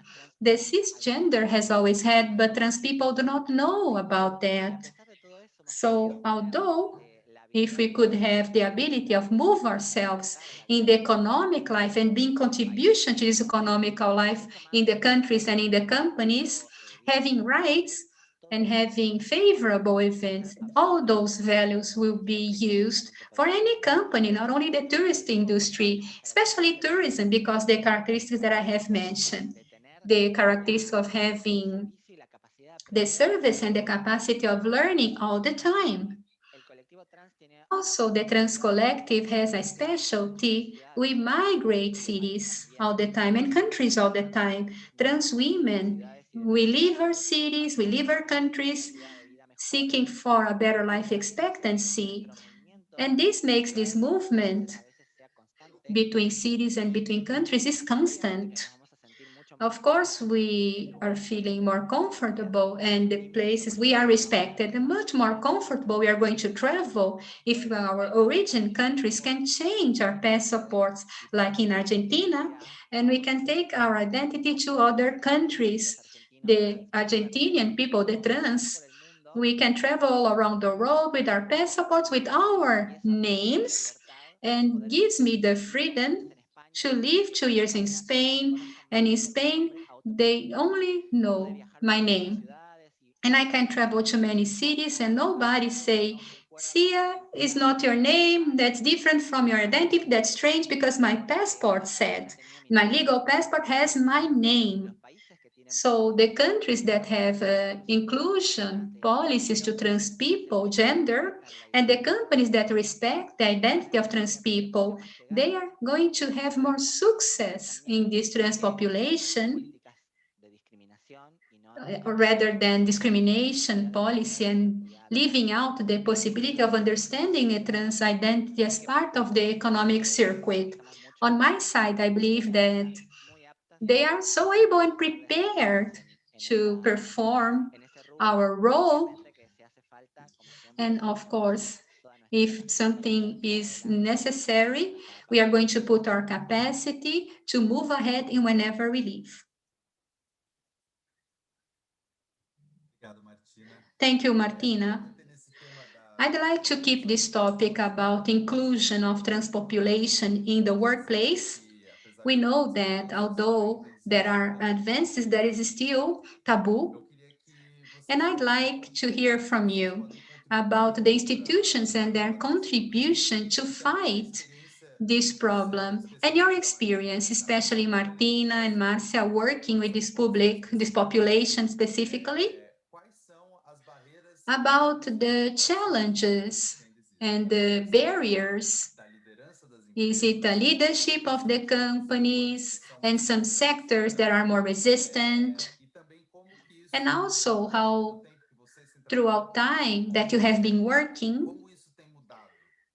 The cisgender has always had, but trans people do not know about that. So although if we could have the ability of move ourselves in the economic life and being contribution to this economical life in the countries and in the companies, having rights and having favorable events, all those values will be used for any company, not only the tourist industry, especially tourism, because the characteristics that I have mentioned, the characteristics of having the service and the capacity of learning all the time. Also, the Trans Collective has a specialty. We migrate cities all the time and countries all the time. Trans women, we leave our cities, we leave our countries, seeking for a better life expectancy. And this makes this movement between cities and between countries is constant. Of course, we are feeling more comfortable and the places we are respected and much more comfortable we are going to travel if our origin countries can change our passports, like in Argentina, and we can take our identity to other countries. The Argentinian people, the trans, we can travel all around the world with our passports, with our names, and gives me the freedom to live 2 years in Spain, and in Spain, they only know my name. And I can travel to many cities and nobody say, Sia is not your name, that's different from your identity, that's strange because my passport said, my legal passport has my name. So the countries that have inclusion policies to trans people, gender, and the companies that respect the identity of trans people, they are going to have more success in this trans population rather than discrimination policy and leaving out the possibility of understanding a trans identity as part of the economic circuit. On my side, I believe that they are so able and prepared to perform our role. And of course, if something is necessary, we are going to put our capacity to move ahead in whenever we leave. Thank you, Martina. I'd like to keep this topic about inclusion of trans population in the workplace. We know that although there are advances, there is still taboo. And I'd like to hear from you about the institutions and their contribution to fight this problem and your experience, especially Martina and Marcia, working with this population specifically, about the challenges and the barriers. Is it the leadership of the companies and some sectors that are more resistant? And also how throughout time that you have been working,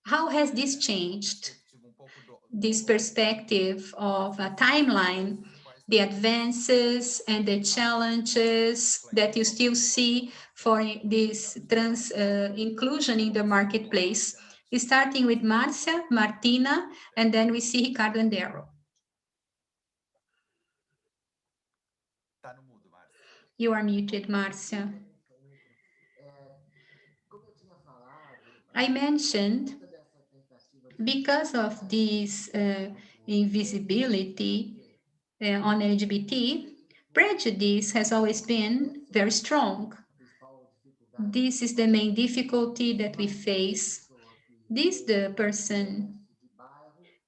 how has this changed? This perspective of a timeline, the advances and the challenges that you still see for this trans inclusion in the marketplace. Starting with Marcia, Martina, and then we see Ricardo and Daryl. You are muted, Marcia. I mentioned because of this invisibility on LGBT, prejudice has always been very strong. This is the main difficulty that we face. This the person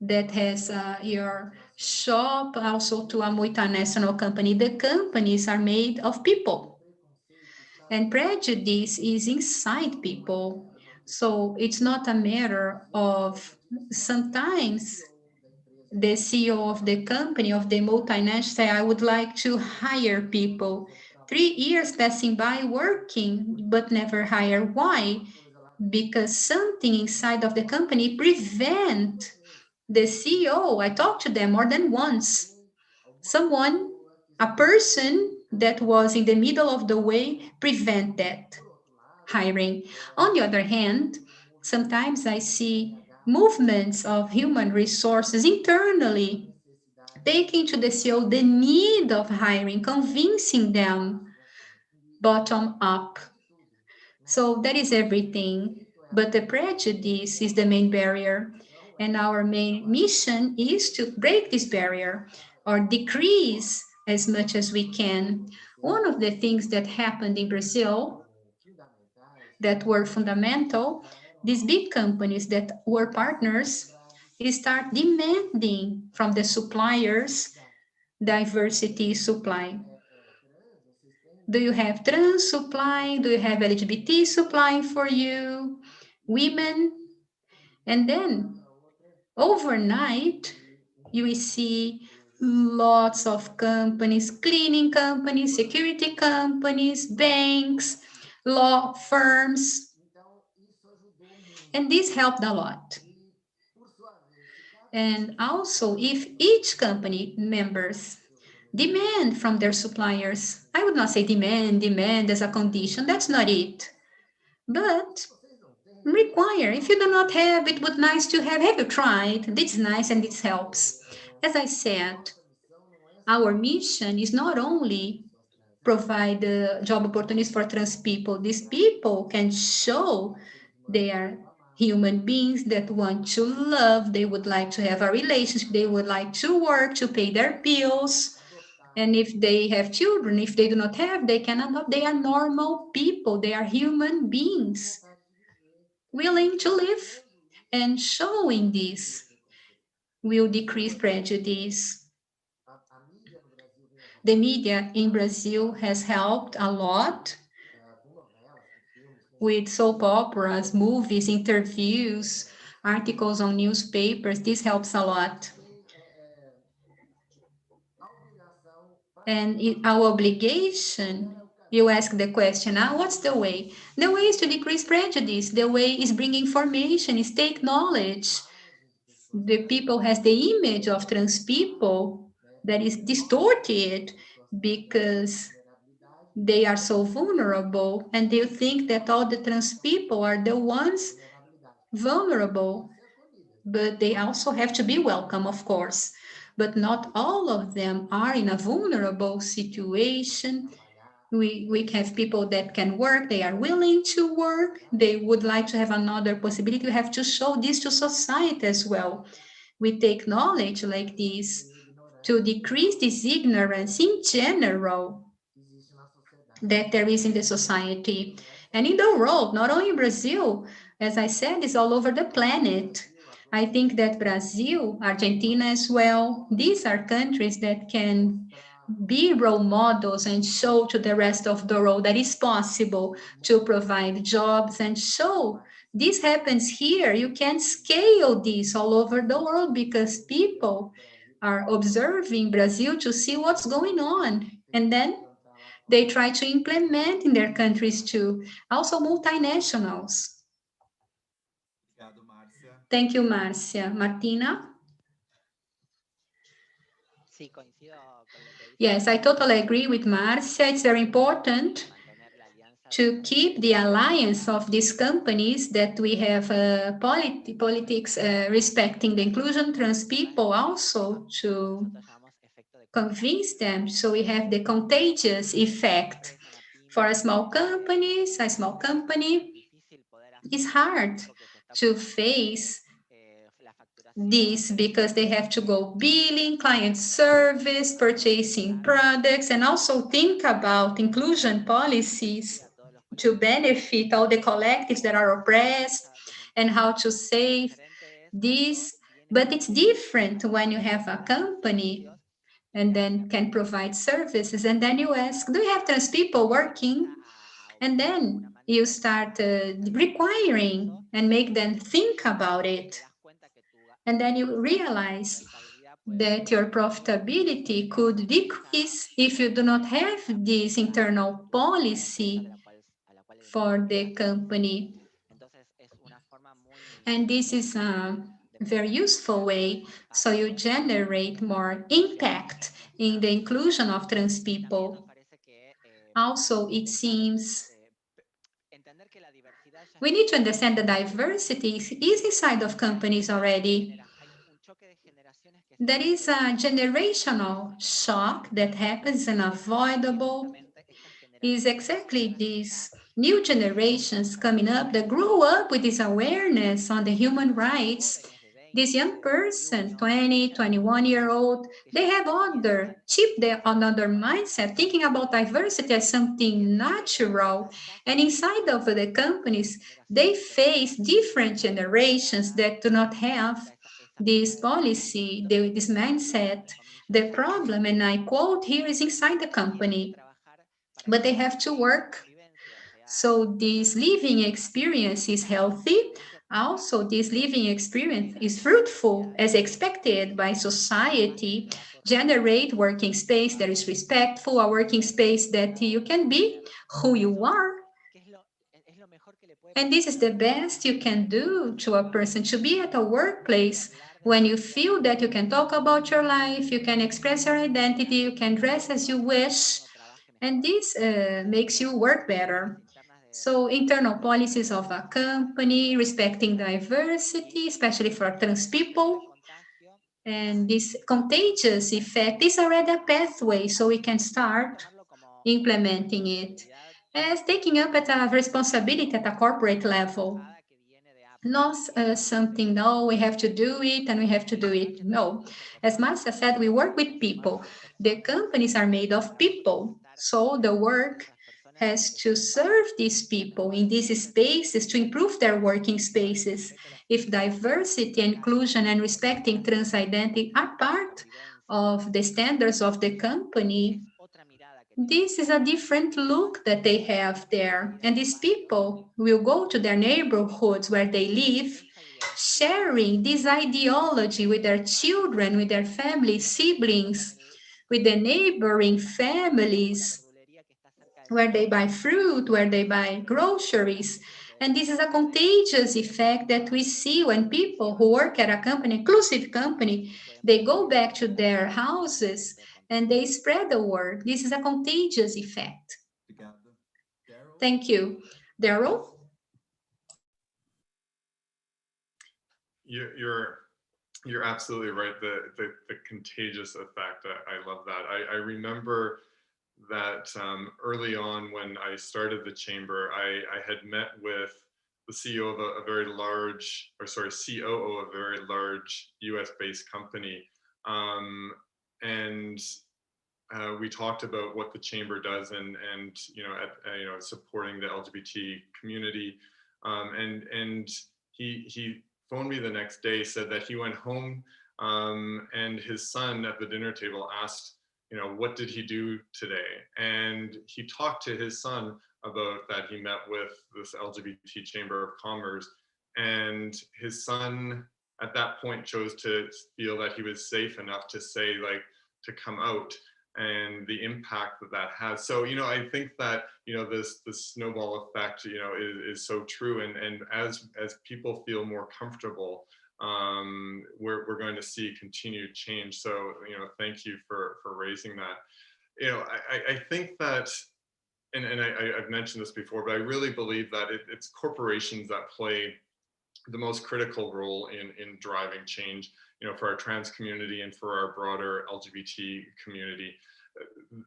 that has your shop also to a multinational company. The companies are made of people. And prejudice is inside people. So it's not a matter of sometimes the CEO of the company, of the multinational, say, I would like to hire people. 3 years passing by working, but never hire. Why? Because something inside of the company prevent the CEO. I talked to them more than once. Someone, a person that was in the middle of the way, prevent that hiring. On the other hand, sometimes I see movements of human resources internally taking to the CEO the need of hiring, convincing them bottom up. So that is everything. but the prejudice is the main barrier. And our main mission is to break this barrier or decrease as much as we can. One of the things that happened in Brazil that were fundamental, these big companies that were partners start demanding from the suppliers diversity supply. Do you have trans supply? Do you have LGBT supply for you? Women? And then overnight, you will see lots of companies, cleaning companies, security companies, banks, law firms, and this helped a lot. And also, if each company members demand from their suppliers, I would not say demand as a condition, that's not it. But require, if you do not have, it would nice to have you tried? This is nice and this helps. As I said, our mission is not only provide job opportunities for trans people. These people can show they are human beings that want to love, they would like to have a relationship, they would like to work, to pay their bills. And if they have children, if they do not have, they can adopt. They are normal people, they are human beings willing to live. And showing this will decrease prejudice. The media in Brazil has helped a lot with soap operas, movies, interviews, articles on newspapers. This helps a lot. And our obligation, you ask the question, what's the way? The way is to decrease prejudice. The way is bring information, is take knowledge. The people has the image of trans people that is distorted because they are so vulnerable, and they think that all the trans people are the ones vulnerable, but they also have to be welcome, of course. But not all of them are in a vulnerable situation. We have people that can work, they are willing to work, they would like to have another possibility. We have to show this to society as well. We take knowledge like this to decrease this ignorance in general that there is in the society and in the world, not only in Brazil, as I said, it's all over the planet. I think that Brazil, Argentina as well, these are countries that can be role models and show to the rest of the world that it's possible to provide jobs and show this happens here. You can scale this all over the world because people are observing Brazil to see what's going on. And then they try to implement in their countries too. Also multinationals. Thank you, Marcia. Martina? Yes, I totally agree with Marcia. It's very important to keep the alliance of these companies that we have politics respecting the inclusion, trans people also to convince them. So we have the contagious effect. For a small company, it's hard to face this because they have to go billing, client service, purchasing products, and also think about inclusion policies to benefit all the collectives that are oppressed and how to save this. But it's different when you have a company and then can provide services. And then you ask, do you have trans people working? And then you start requiring and make them think about it. And then you realize that your profitability could decrease if you do not have this internal policy for the company. And this is a very useful way, so you generate more impact in the inclusion of trans people. Also, it seems we need to understand the diversity is inside of companies already. There is a generational shock that happens, unavoidable. Is exactly this. new generations coming up that grew up with this awareness on the human rights. This young person, 20, 21-year-old, they have another mindset, thinking about diversity as something natural. And inside of the companies, they face different generations that do not have this policy, this mindset. The problem, and I quote here, is inside the company, but they have to work so this living experience is healthy. Also, this living experience is fruitful as expected by society. Generate working space that is respectful, a working space that you can be who you are. And this is the best you can do to a person, to be at a workplace when you feel that you can talk about your life, you can express your identity, you can dress as you wish, and this makes you work better. So internal policies of a company, respecting diversity, especially for trans people, and this contagious effect is already a pathway, so we can start implementing it as taking up at a responsibility at a corporate level. Not something, no, we have to do it and we have to do it. No. As Marcia said, we work with people. The companies are made of people. So the work has to serve these people in these spaces to improve their working spaces. If diversity, inclusion, and respecting trans identity are part of the standards of the company, this is a different look that they have there. And these people will go to their neighborhoods where they live, sharing this ideology with their children, with their family, siblings, with the neighboring families, where they buy fruit, where they buy groceries. And this is a contagious effect that we see when people who work at a company, inclusive company, they go back to their houses and they spread the word. This is a contagious effect. Thank you. Daryl? You're absolutely right. The contagious effect. I love that. I remember that early on when I started the chamber, I had met with the CEO of a very large, or sorry, COO of a very large US-based company, and we talked about what the chamber does and supporting the LGBT community, and he phoned me the next day, said that he went home and his son at the dinner table asked, what did he do today? And he talked to his son about that he met with this LGBT Chamber of Commerce, and his son at that point chose to feel that he was safe enough to say, like, to come out, and the impact that has. So, I think that, this snowball effect, is so true. And as people feel more comfortable, we're going to see continued change. So, thank you for raising that. I think that, and I've mentioned this before, but I really believe that it's corporations that play the most critical role in driving change, for our trans community and for our broader LGBT community.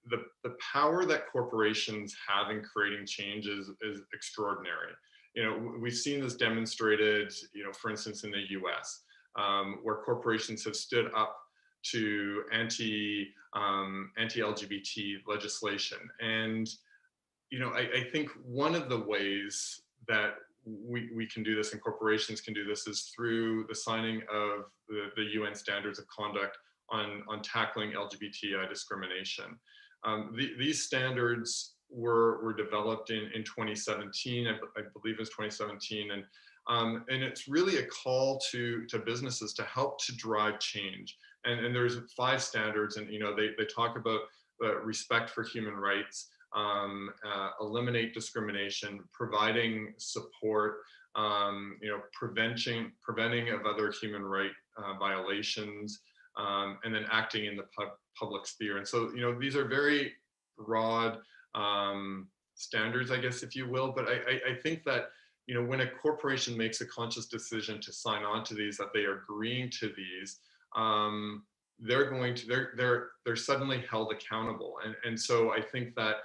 The power that corporations have in creating change is extraordinary. We've seen this demonstrated, for instance, in the US, where corporations have stood up to anti-LGBT legislation. And, I think one of the ways that we can do this and corporations can do this is through the signing of the UN Standards of Conduct on tackling LGBTI discrimination. These standards were developed in 2017, I believe it was 2017, and it's really a call to businesses to help to drive change. And there's 5 standards, and they talk about respect for human rights, eliminate discrimination, providing support, preventing of other human right violations, and then acting in the public sphere. And so, these are very broad standards, I guess, if you will. But I think that, when a corporation makes a conscious decision to sign on to these, that they are agreeing to these, they're suddenly held accountable. And so I think that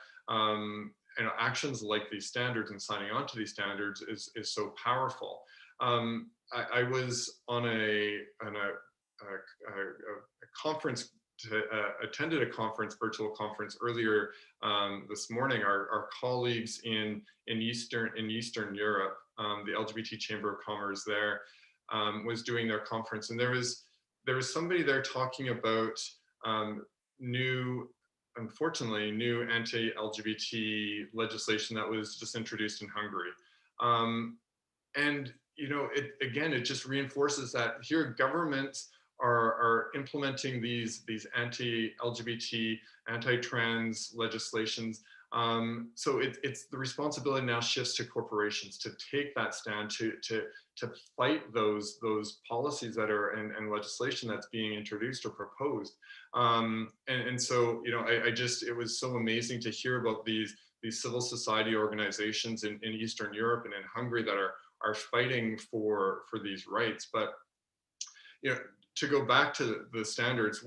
actions like these standards and signing on to these standards is so powerful. I was on a conference, attended a conference, virtual conference earlier this morning. Our colleagues in Eastern Europe, the LGBT Chamber of Commerce there, was doing their conference, and there was somebody there talking about unfortunately, new anti-LGBT legislation that was just introduced in Hungary. And, it just reinforces that here governments are implementing these anti-LGBT, anti-trans legislations. So it's the responsibility now shifts to corporations to take that stand, to fight those policies that are and legislation that's being introduced or proposed. And so, it was so amazing to hear about these civil society organizations in Eastern Europe and in Hungary that are fighting for these rights. But, to go back to the standards,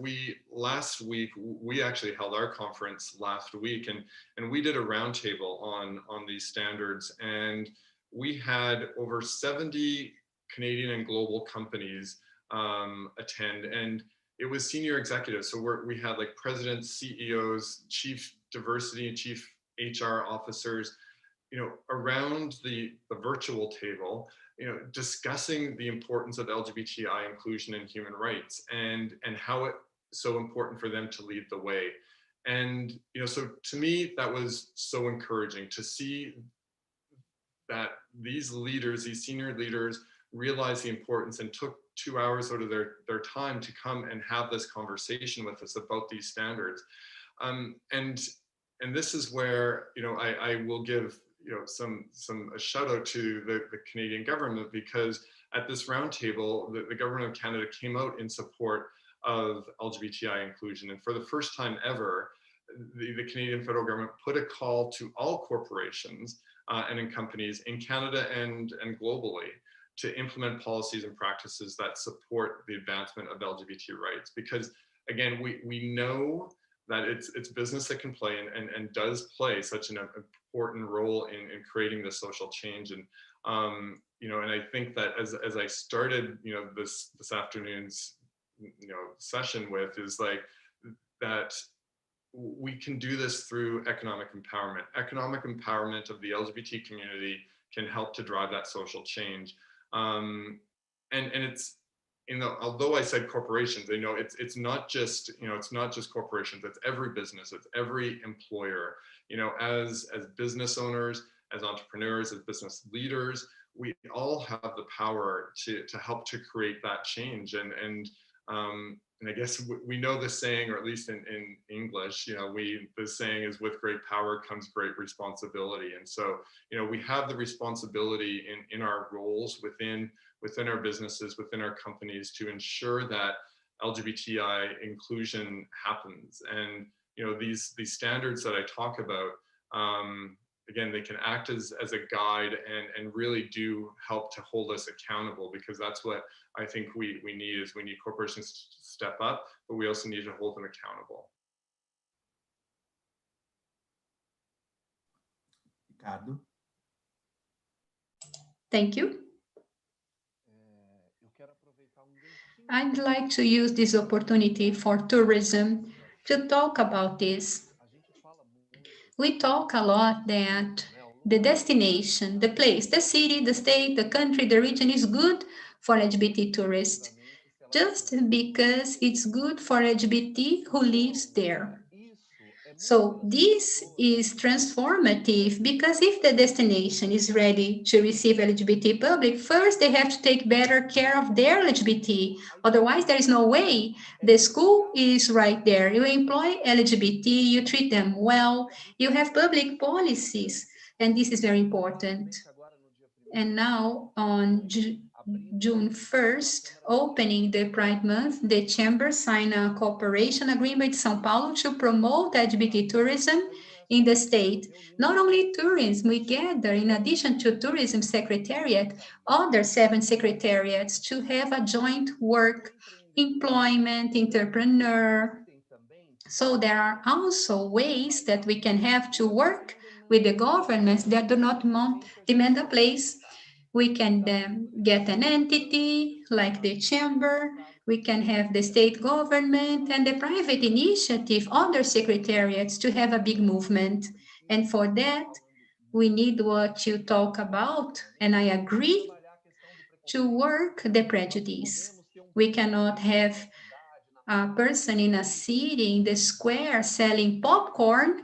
last week we actually held our conference last week, and we did a roundtable on these standards, and we had over 70 Canadian and global companies attend, and it was senior executives. So we had like presidents, CEOs, chief diversity, chief HR officers, around the virtual table, discussing the importance of LGBTI inclusion and human rights, and how it's so important for them to lead the way. And, so to me, that was so encouraging to see that these leaders, these senior leaders, realized the importance and took 2 hours out of their time to come and have this conversation with us about these standards. And this is where, I will give a shout out to the Canadian government, because at this roundtable, the government of Canada came out in support of LGBTI inclusion. And for the first time ever, the Canadian federal government put a call to all corporations and in companies in Canada and globally to implement policies and practices that support the advancement of LGBT rights. Because again, we know that it's business that can play and does play such an important role in creating this social change. And and I think that as I started this afternoon's session with, is like that we can do this through economic empowerment. Economic empowerment of the LGBT community can help to drive that social change. And it's, although I said corporations, it's not just, it's not just corporations, it's every business, it's every employer, as business owners, as entrepreneurs, as business leaders, we all have the power to help to create that change. And I guess we know the saying, or at least in English, the saying is, with great power comes great responsibility. And so, we have the responsibility in our roles within our businesses, within our companies, to ensure that LGBTI inclusion happens. And these standards that I talk about, again, they can act as a guide and really do help to hold us accountable, because that's what I think we need. Is we need corporations to step up, but we also need to hold them accountable. Ricardo. Thank you. I'd like to use this opportunity for tourism to talk about this. We talk a lot that the destination, the place, the city, the state, the country, the region is good for LGBT tourists, just because it's good for LGBT who lives there. So this is transformative, because if the destination is ready to receive LGBT public, first they have to take better care of their LGBT. Otherwise, there is no way. The school is right there. You employ LGBT, you treat them well, you have public policies, and this is very important. And now on June 1st, opening the Pride Month, the Chamber signed a cooperation agreement with São Paulo to promote LGBT tourism in the state. Not only tourism, we gather, in addition to Tourism Secretariat, other 7 secretariats to have a joint work, employment, entrepreneur. So there are also ways that we can have to work with the governments that do not demand a place. We can get an entity like the chamber. We can have the state government and the private initiative, other secretariats to have a big movement. And for that, we need what you talk about, and I agree, to work the prejudice. We cannot have a person in a city, in the square, selling popcorn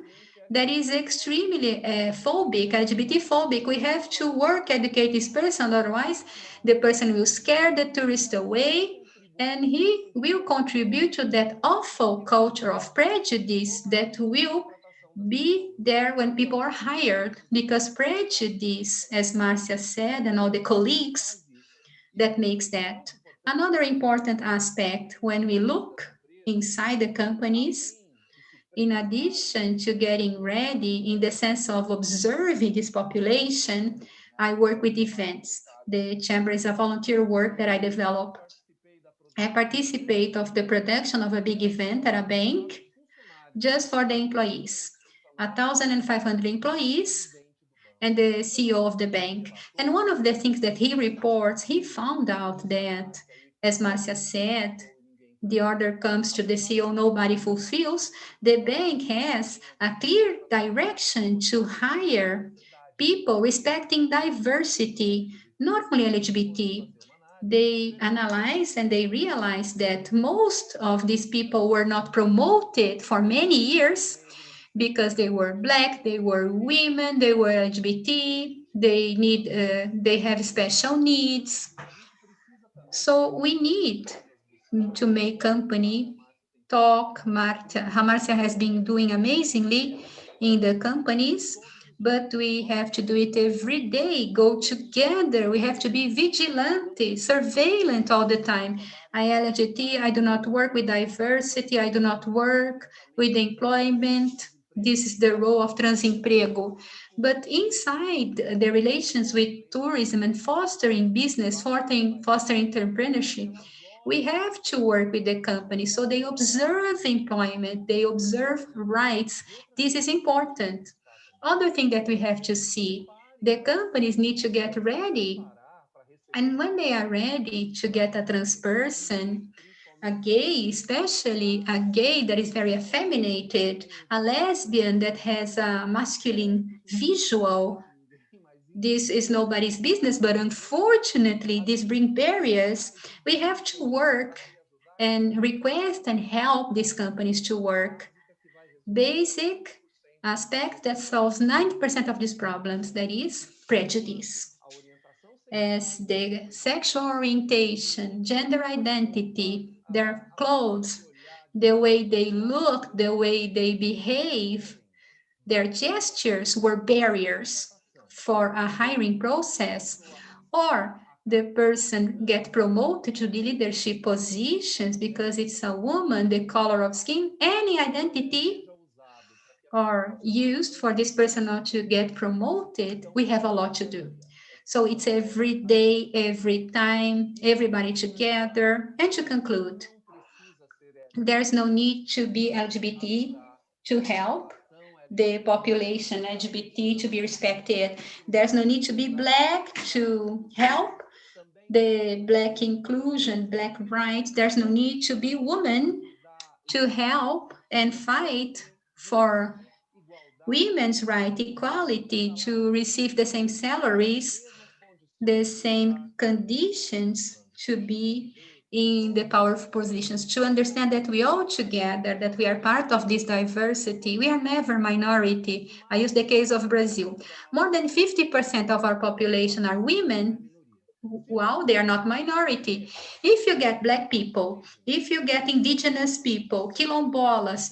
that is extremely phobic, LGBT phobic. We have to work, educate this person, otherwise the person will scare the tourist away, and he will contribute to that awful culture of prejudice that will be there when people are hired, because prejudice, as Marcia said, and all the colleagues, that makes that. Another important aspect when we look inside the companies, in addition to getting ready in the sense of observing this population, I work with events. The chamber is a volunteer work that I develop. I participate of the production of a big event at a bank just for the employees. 1,500 employees and the CEO of the bank. And one of the things that he reports, he found out that, as Marcia said, the order comes to the CEO, nobody fulfills. The bank has a clear direction to hire people respecting diversity, not only LGBT. They analyze and they realize that most of these people were not promoted for many years because they were Black, they were women, they were LGBT, they have special needs. So we need to make company talk. Marcia has been doing amazingly in the companies, but we have to do it every day, go together. We have to be vigilante, surveillant all the time. LGBT, I do not work with diversity, I do not work with employment. This is the role of transemprego. But inside the relations with tourism and fostering business, fostering entrepreneurship, we have to work with the company so they observe employment, they observe rights. This is important. Other thing that we have to see, the companies need to get ready. And when they are ready to get a trans person, a gay, especially a gay that is very effeminated, a lesbian that has a masculine visual, this is nobody's business, but unfortunately, this brings barriers. We have to work and request and help these companies to work. Basic aspect that solves 90% of these problems, that is prejudice. As the sexual orientation, gender identity, their clothes, the way they look, the way they behave, their gestures were barriers for a hiring process, or the person get promoted to the leadership positions because it's a woman, the color of skin, any identity are used for this person not to get promoted, we have a lot to do. So it's every day, every time, everybody together. And to conclude, there's no need to be LGBT to help the population LGBT to be respected. There's no need to be Black to help the Black inclusion, Black rights. There's no need to be woman to help and fight for women's right, equality, to receive the same salaries, the same conditions to be in the powerful positions, to understand that we all together, that we are part of this diversity. We are never minority. I use the case of Brazil. More than 50% of our population are women. Well, they are not minority. If you get Black people, if you get indigenous people, quilombolas,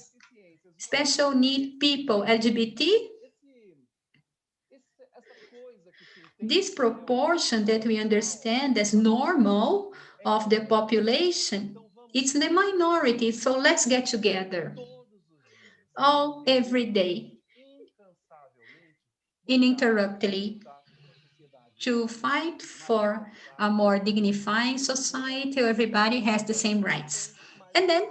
special need people, LGBT, this proportion that we understand as normal of the population, it's the minority. So let's get together all every day, uninterruptedly, to fight for a more dignified society where everybody has the same rights. And then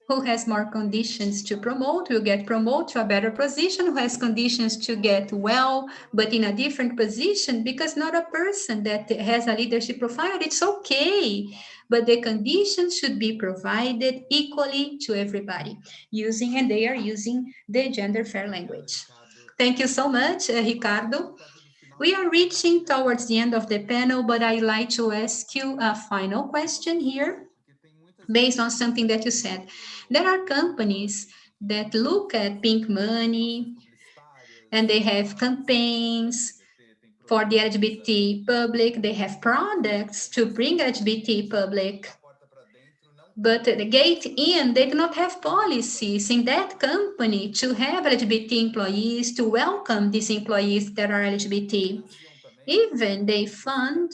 Who has more conditions to promote will get promoted to a better position. Who has conditions to get well, but in a different position, because not a person that has a leadership profile, it's okay. But the conditions should be provided equally to everybody, and they are using the gender fair language. Thank you so much, Ricardo. We are reaching towards the end of the panel, but I'd like to ask you a final question here based on something that you said. There are companies that look at pink money and they have campaigns for the LGBT public. They have products to bring LGBT public. But the gate in, they do not have policies in that company to have LGBT employees, to welcome these employees that are LGBT. Even they fund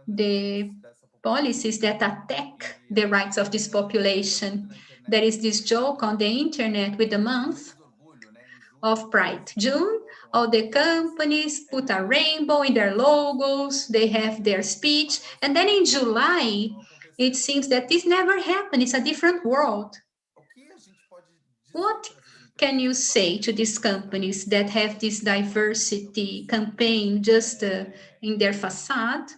the policies that attack the rights of this population. There is this joke on the internet with the month of Pride. June, all the companies put a rainbow in their logos, they have their speech, and then in July, it seems that this never happened. It's a different world. What can you say to these companies that have this diversity campaign just in their facade?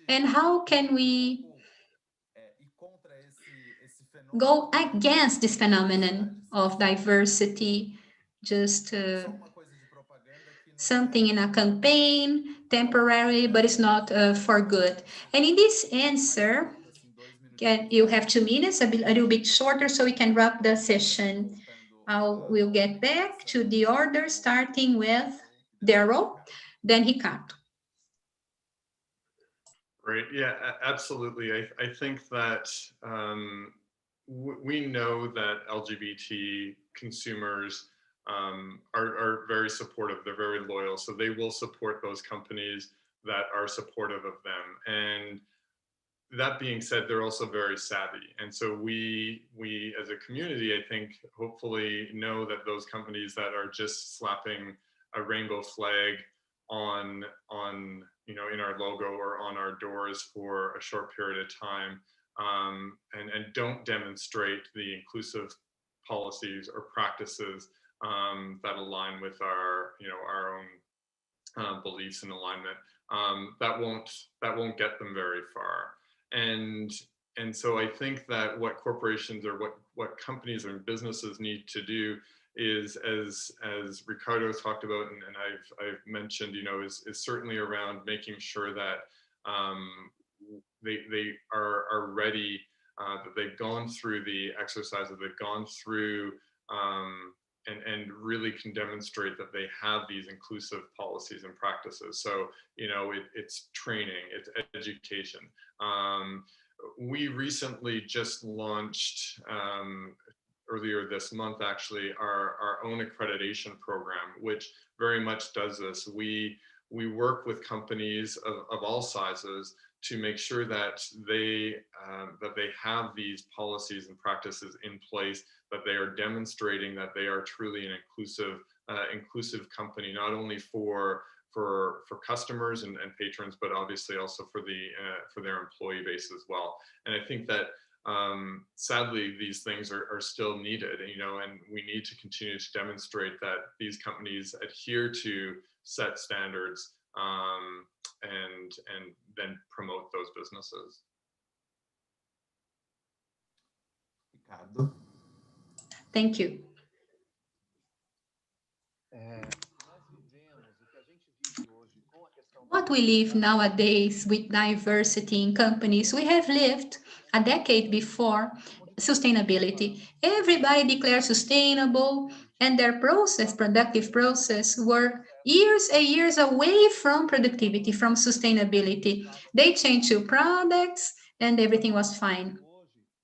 And how can we go against this phenomenon of diversity, just something in a campaign, temporarily, but it's not for good? And in this answer, you have 2 minutes, a little bit shorter, so we can wrap the session. We'll get back to the order, starting with Daryl, then Ricardo. Great. Yeah, absolutely. I think that we know that LGBT consumers are very supportive. They're very loyal. So they will support those companies that are supportive of them. And that being said, they're also very savvy. And so we as a community, I think, hopefully know that those companies that are just slapping a rainbow flag on in our logo or on our doors for a short period of time, and don't demonstrate the inclusive policies or practices that align with our own beliefs and alignment, that won't get them very far. And so I think that what corporations or what companies and businesses need to do is, as Ricardo talked about, and I've mentioned, is certainly around making sure that they are ready, that they've gone through the exercise, that they've gone through and really can demonstrate that they have these inclusive policies and practices. So, it's training, it's education. We recently just launched, earlier this month, actually, our own accreditation program, which very much does this. We work with companies of all sizes to make sure that they have these policies and practices in place, that they are demonstrating that they are truly an inclusive company, not only for customers and patrons, but obviously also for their employee base as well. And I think that sadly, these things are still needed, and we need to continue to demonstrate that these companies adhere to set standards, and then promote those businesses. Ricardo. Thank you. What we live nowadays with diversity in companies, we have lived a decade before sustainability. Everybody declared sustainable, and their productive process, were years and years away from productivity, from sustainability. They changed to products, and everything was fine.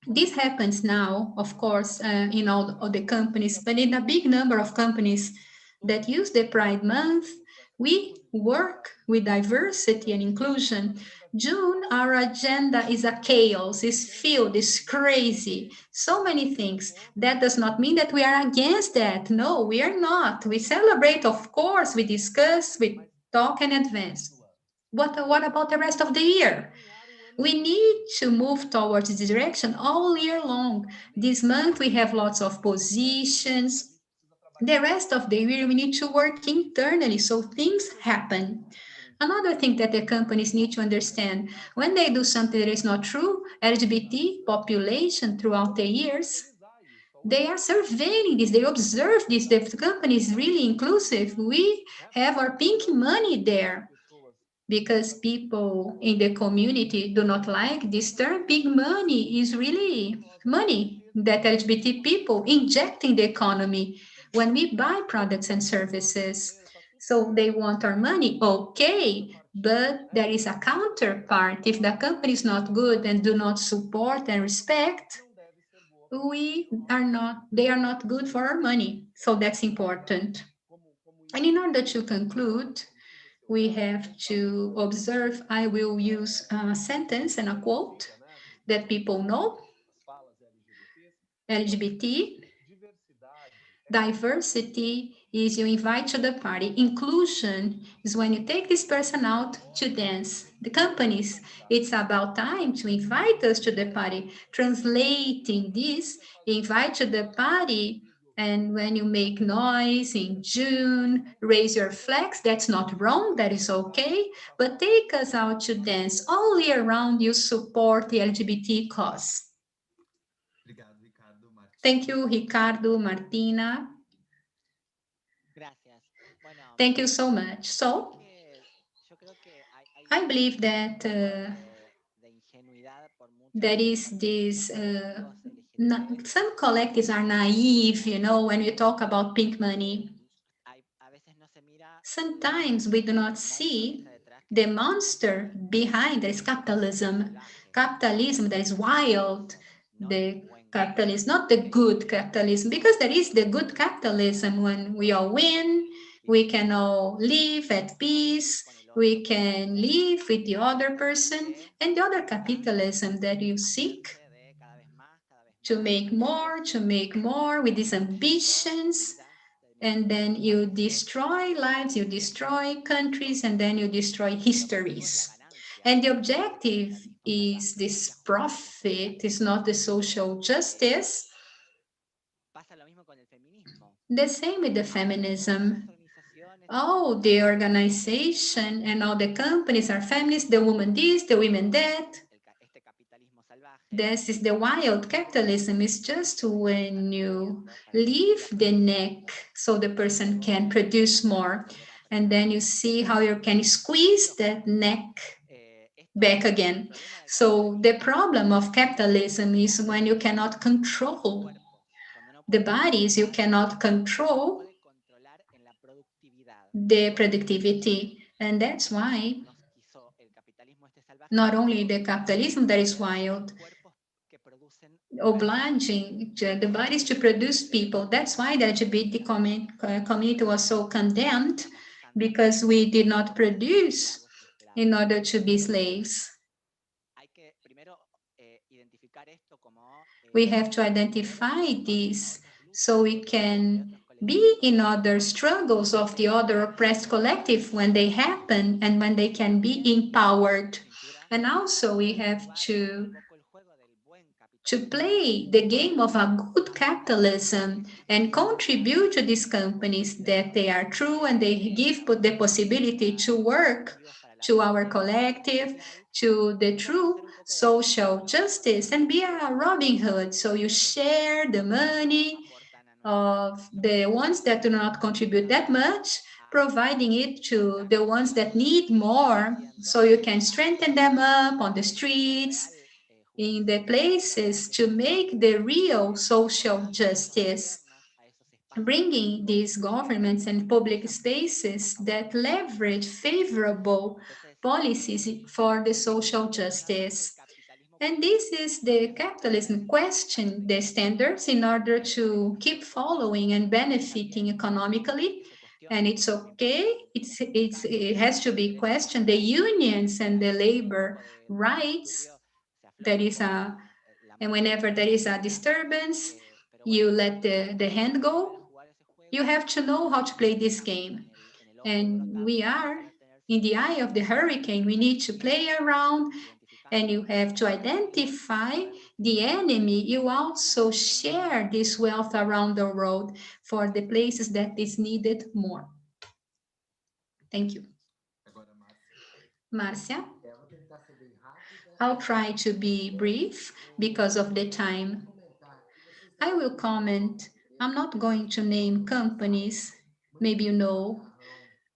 This happens now, of course, in all the companies, but in a big number of companies that use the Pride Month, we work with diversity and inclusion. June, our agenda is a chaos, is filled, is crazy, so many things. That does not mean that we are against that. No, we are not. We celebrate, of course, we discuss, we talk and advance. What about the rest of the year? We need to move towards this direction all year long. This month we have lots of positions. The rest of the year we need to work internally so things happen. Another thing that the companies need to understand, when they do something that is not true, LGBT population throughout the years, they are surveying this, they observe this, the company is really inclusive. We have our pink money there because people in the community do not like this term. Big money is really money that LGBT people inject in the economy when we buy products and services. So they want our money, okay, but there is a counterpart. If the company is not good and do not support and respect, they are not good for our money. So that's important. And in order to conclude, we have to observe. I will use a sentence and a quote that people know. LGBT, diversity is you invite to the party. Inclusion is when you take this person out to dance. The companies, it's about time to invite us to the party. Translating this, invite to the party. And when you make noise in June, raise your flags, that's not wrong, that is okay. But take us out to dance. All year round, you support the LGBT cause. Thank you, Ricardo, Martina. Thank you so much. So, I believe that there is this, some collectives are naive, when we talk about pink money. Sometimes we do not see the monster behind this capitalism. Capitalism that is wild, the capitalism, not the good capitalism, because there is the good capitalism when we all win, we can all live at peace, we can live with the other person, and the other capitalism that you seek to make more with these ambitions, and then you destroy lives, you destroy countries, and then you destroy histories. And the objective is this profit, is not the social justice. The same with the feminism. Oh, the organization and all the companies are feminist, the woman this, the women that. This is the wild capitalism. It's just when you leave the neck so the person can produce more. And then you see how you can squeeze that neck back again. So the problem of capitalism is when you cannot control the bodies, you cannot control the productivity. And that's why not only the capitalism that is wild, obliging the bodies to produce people. That's why the LGBT community was so condemned, because we did not produce in order to be slaves. We have to identify this so we can be in other struggles of the other oppressed collective when they happen and when they can be empowered. And also we have to play the game of a good capitalism and contribute to these companies that they are true and they give the possibility to work to our collective, to the true social justice, and be a Robin Hood. So you share the money of the ones that do not contribute that much, providing it to the ones that need more, so you can strengthen them up on the streets, in the places, to make the real social justice, bringing these governments and public spaces that leverage favorable policies for the social justice. And this is the capitalism question the standards in order to keep following and benefiting economically. And it's okay, it has to be questioned. The unions and the labor rights, and whenever there is a disturbance, you let the hand go. You have to know how to play this game. And we are in the eye of the hurricane. We need to play around and you have to identify the enemy, you also share this wealth around the world for the places that is needed more. Thank you. Marcia? I'll try to be brief because of the time. I will comment. I'm not going to name companies. Maybe you know.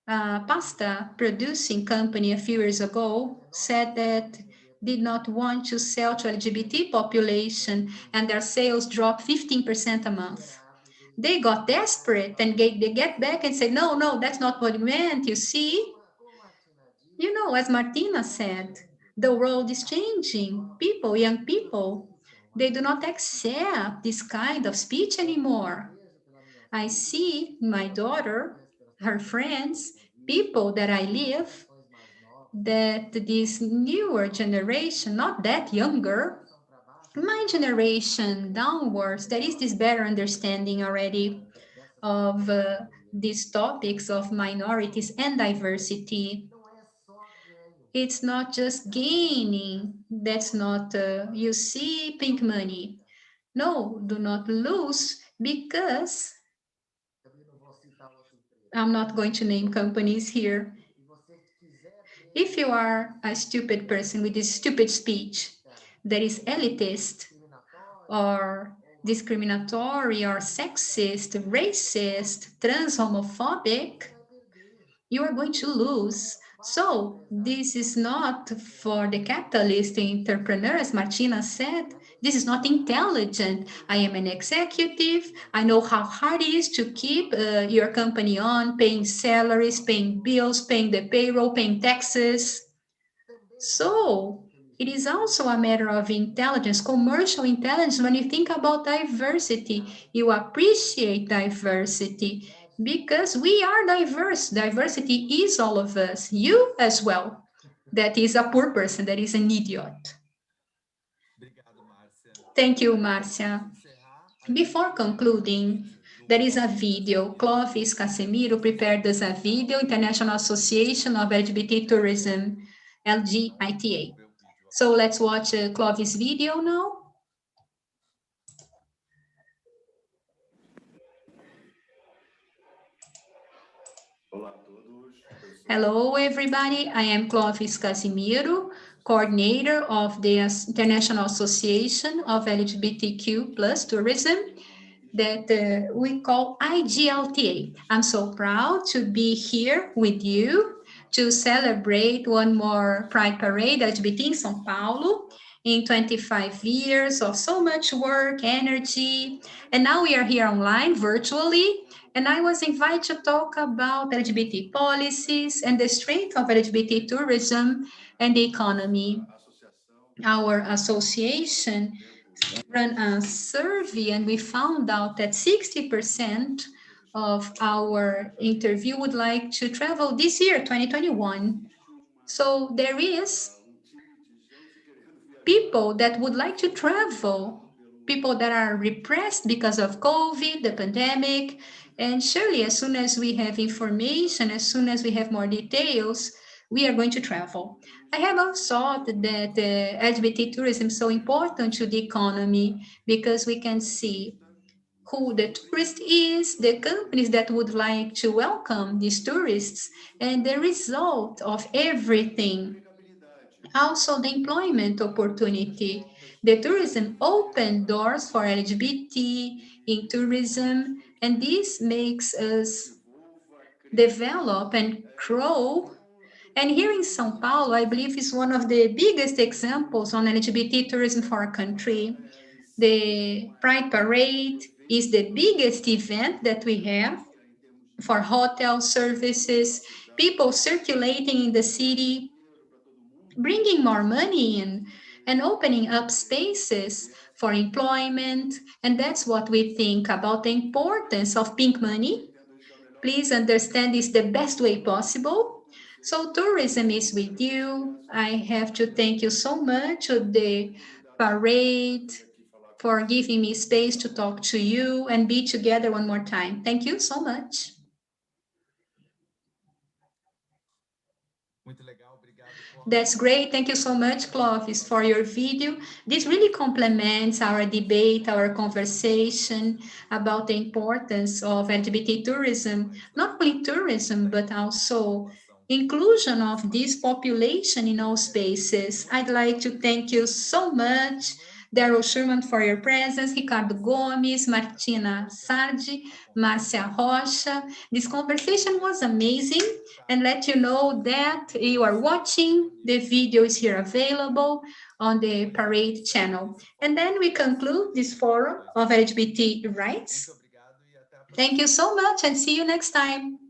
A pasta producing company a few years ago said that did not want to sell to LGBT population, and their sales dropped 15% a month. They got desperate and they get back and say, no, that's not what we meant, you see. You know, as Martina said, the world is changing. People, young people, they do not accept this kind of speech anymore. I see my daughter, her friends, people that I live, that this newer generation, not that younger, my generation downwards, there is this better understanding already of these topics of minorities and diversity. It's not just gaining. That's not, you see, pink money. No, do not lose because I'm not going to name companies here. If you are a stupid person with this stupid speech that is elitist or discriminatory or sexist, racist, trans homophobic, you are going to lose. So this is not for the capitalist entrepreneur, as Martina said. This is not intelligent. I am an executive. I know how hard it is to keep your company on, paying salaries, paying bills, paying the payroll, paying taxes. So it is also a matter of intelligence, commercial intelligence. When you think about diversity, you appreciate diversity because we are diverse. Diversity is all of us, you as well. That is a poor person, that is an idiot. Thank you, Marcia. Before concluding, there is a video. Clovis Casemiro prepared us a video, International Association of LGBT Tourism, LGBTA. So let's watch Clovis' video now. Hello, everybody. I am Clovis Casimiro, coordinator of the International Association of LGBTQ plus tourism that we call IGLTA. I'm so proud to be here with you to celebrate one more Pride Parade LGBT in São Paulo in 25 years of so much work, energy, and now we are here online virtually. And I was invited to talk about LGBT policies and the strength of LGBT tourism and the economy. Our association ran a survey and we found out that 60% of our interview would like to travel this year, 2021. So there is people that would like to travel, people that are repressed because of COVID, the pandemic, and surely as soon as we have information, as soon as we have more details, we are going to travel. I have always thought that LGBT tourism is so important to the economy because we can see who the tourist is, the companies that would like to welcome these tourists, and the result of everything. Also, the employment opportunity. The tourism opened doors for LGBT in tourism, and this makes us develop and grow. And here in São Paulo, I believe is one of the biggest examples on LGBT tourism for our country. The Pride Parade is the biggest event that we have for hotel services, people circulating in the city, bringing more money in and opening up spaces for employment. And that's what we think about the importance of pink money. Please understand this the best way possible. So tourism is with you. I have to thank you so much for the parade, for giving me space to talk to you and be together one more time. Thank you so much. That's great. Thank you so much, Clovis, for your video. This really complements our debate, our conversation about the importance of LGBT tourism, not only tourism, but also inclusion of this population in all spaces. I'd like to thank you so much, Daryl Sherman, for your presence, Ricardo Gomes, Martina Sardi, Marcia Rocha. This conversation was amazing, and let you know that you are watching. The video is here available on the Parade channel. And then we conclude this forum of LGBT rights. Thank you so much and see you next time.